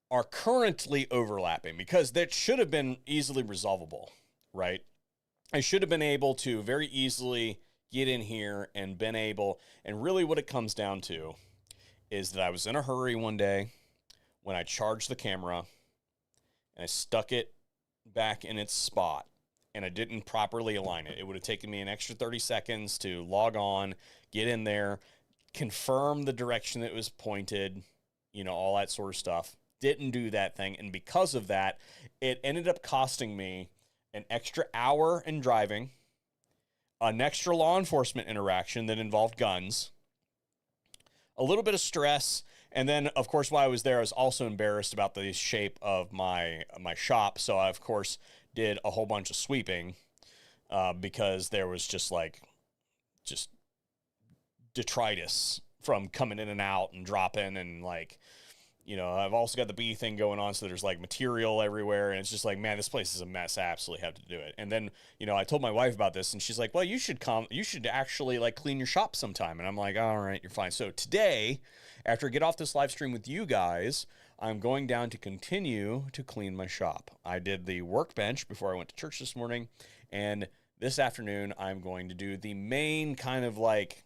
are currently overlapping, because that should have been easily resolvable, right? I should have been able to very easily get in here and been able, and really what it comes down to is that I was in a hurry one day when I charged the camera and I stuck it back in its spot and I didn't properly align it. It would have taken me an extra 30 seconds to log on, get in there, confirm the direction that it was pointed, you know, all that sort of stuff. Didn't do that thing. And because of that, it ended up costing me an extra hour in driving, an extra law enforcement interaction that involved guns, a little bit of stress. And then, of course, while I was there, I was also embarrassed about the shape of my shop. So I, of course, did a whole bunch of sweeping because there was just detritus from coming in and out and dropping. And like, you know, I've also got the bee thing going on. So there's like material everywhere. And it's just like, man, this place is a mess. I absolutely have to do it. And then, you know, I told my wife about this and she's like, well, you should actually like clean your shop sometime. And I'm like, all right, you're fine. So today, after I get off this live stream with you guys, I'm going down to continue to clean my shop. I did the workbench before I went to church this morning. And this afternoon, I'm going to do the main kind of like,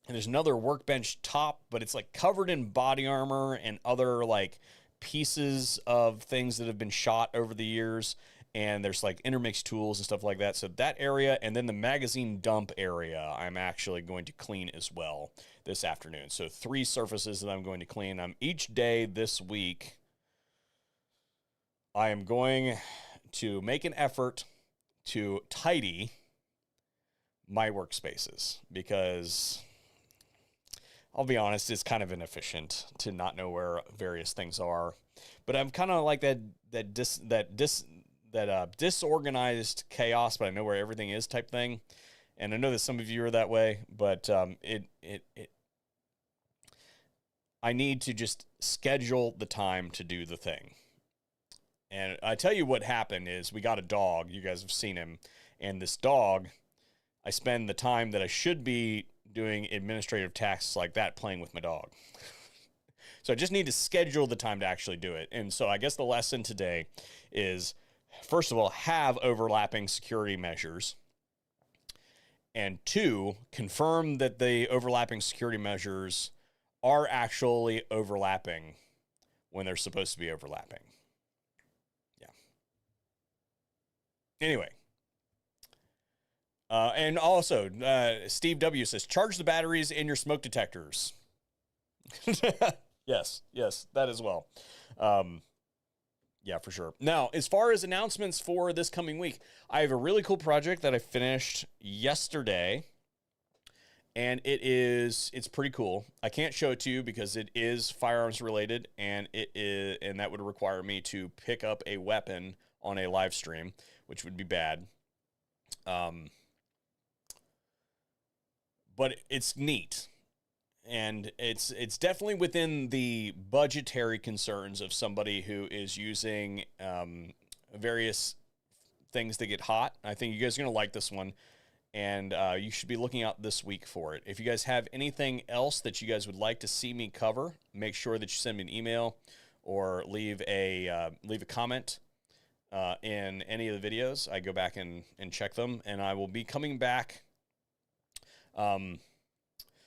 and there's another workbench top, but it's like covered in body armor and other like pieces of things that have been shot over the years. And there's like intermixed tools and stuff like that. So that area, and then the magazine dump area, I'm actually going to clean as well this afternoon. So 3 surfaces that I'm going to clean. Each day this week, I am going to make an effort to tidy my workspaces, because I'll be honest, it's kind of inefficient to not know where various things are. But I'm kind of like that disorganized chaos, but I know where everything is type thing. And I know that some of you are that way, but I need to just schedule the time to do the thing. And I tell you what happened is we got a dog. You guys have seen him. And this dog, I spend the time that I should be doing administrative tasks like that playing with my dog. So I just need to schedule the time to actually do it. And so I guess the lesson today is, first of all, have overlapping security measures. And two, confirm that the overlapping security measures are actually overlapping when they're supposed to be overlapping. Yeah. Anyway. And also, Steve W. says, charge the batteries in your smoke detectors. Yes, that as well. Yeah, for sure. Now, as far as announcements for this coming week, I have a really cool project that I finished yesterday, and it's pretty cool. I can't show it to you because it is firearms related, and that would require me to pick up a weapon on a live stream, which would be bad. But it's neat. And it's definitely within the budgetary concerns of somebody who is using various things that get hot. I think you guys are going to like this one, and you should be looking out this week for it. If you guys have anything else that you guys would like to see me cover, make sure that you send me an email or leave a comment in any of the videos. I go back and check them, and I will be coming back.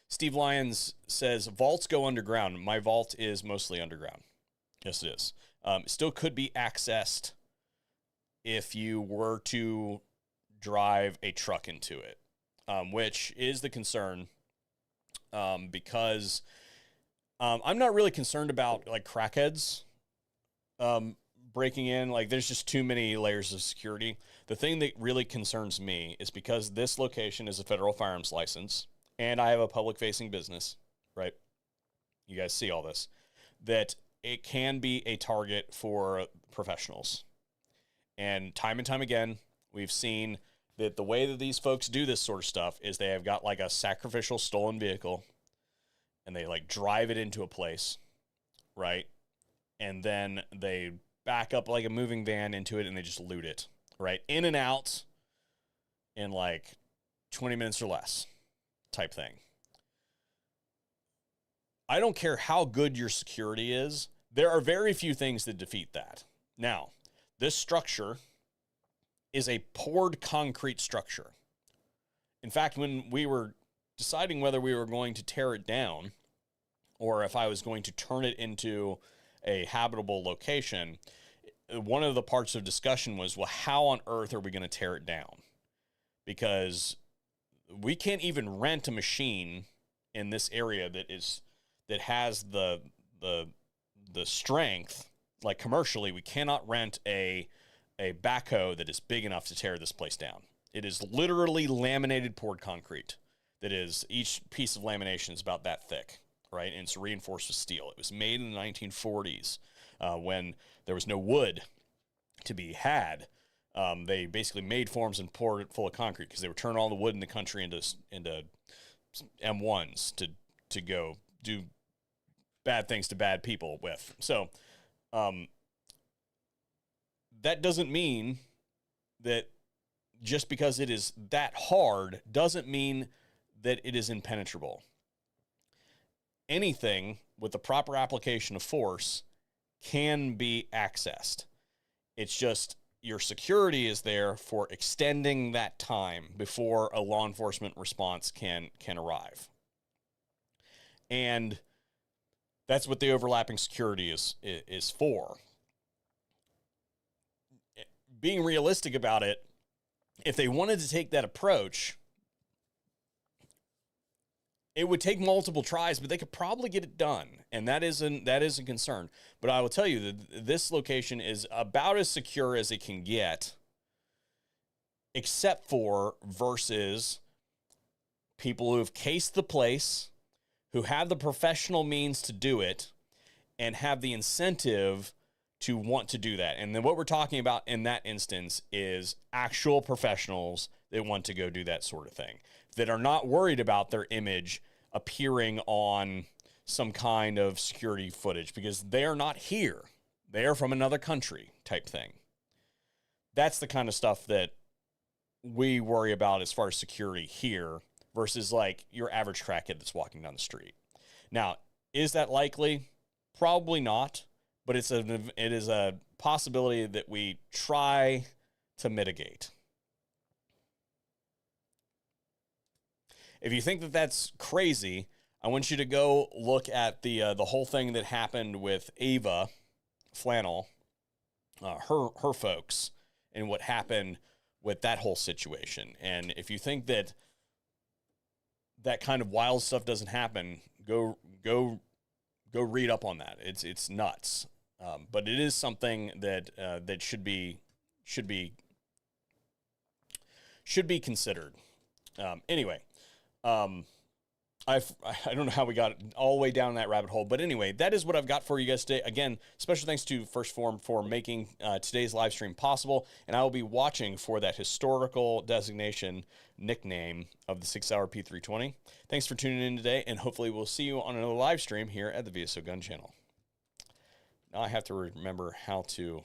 Steve Lyons says, vaults go underground. My vault is mostly underground. Yes, it is. It still could be accessed if you were to drive a truck into it, which is the concern, because I'm not really concerned about, like, crackheads breaking in. Like, there's just too many layers of security. The thing that really concerns me is because this location is a federal firearms license, and I have a public-facing business, right? You guys see all this, that it can be a target for professionals. And time again, we've seen that the way that these folks do this sort of stuff is they have got like a sacrificial stolen vehicle, and they like drive it into a place, right? And then they back up like a moving van into it, and they just loot it, right? In and out in like 20 minutes or less. Type thing. I don't care how good your security is. There are very few things that defeat that. Now, this structure is a poured concrete structure. In fact, when we were deciding whether we were going to tear it down or if I was going to turn it into a habitable location, one of the parts of discussion was, well, how on earth are we going to tear it down? Because we can't even rent a machine in this area that has the strength. Like commercially, we cannot rent a backhoe that is big enough to tear this place down. It is literally laminated poured concrete. That is, each piece of lamination is about that thick, right? And it's reinforced with steel. It was made in the 1940s when there was no wood to be had. They basically made forms and poured it full of concrete because they were turning all the wood in the country into M1s to go do bad things to bad people with. So that doesn't mean that just because it is that hard doesn't mean that it is impenetrable. Anything with the proper application of force can be accessed. It's just your security is there for extending that time before a law enforcement response can arrive. And that's what the overlapping security is for. Being realistic about it, if they wanted to take that approach, it would take multiple tries, but they could probably get it done. And that is a concern. But I will tell you that this location is about as secure as it can get, except for versus people who have cased the place, who have the professional means to do it, and have the incentive to want to do that. And then what we're talking about in that instance is actual professionals that want to go do that sort of thing, that are not worried about their image appearing on some kind of security footage because they are not here. They are from another country type thing. That's the kind of stuff that we worry about as far as security here versus like your average crackhead that's walking down the street. Now, is that likely? Probably not, but it is a possibility that we try to mitigate. If you think that that's crazy, I want you to go look at the whole thing that happened with Ava Flannel, her folks, and what happened with that whole situation. And if you think that that kind of wild stuff doesn't happen, go read up on that. It's nuts, but it is something that that should be considered. Anyway. I don't know how we got all the way down that rabbit hole, but anyway, that is what I've got for you guys today. Again, special thanks to First Form for making today's live stream possible, and I will be watching for that historical designation nickname of the Sig Sauer P320. Thanks for tuning in today, and hopefully we'll see you on another live stream here at the VSO Gun channel. Now I have to remember how to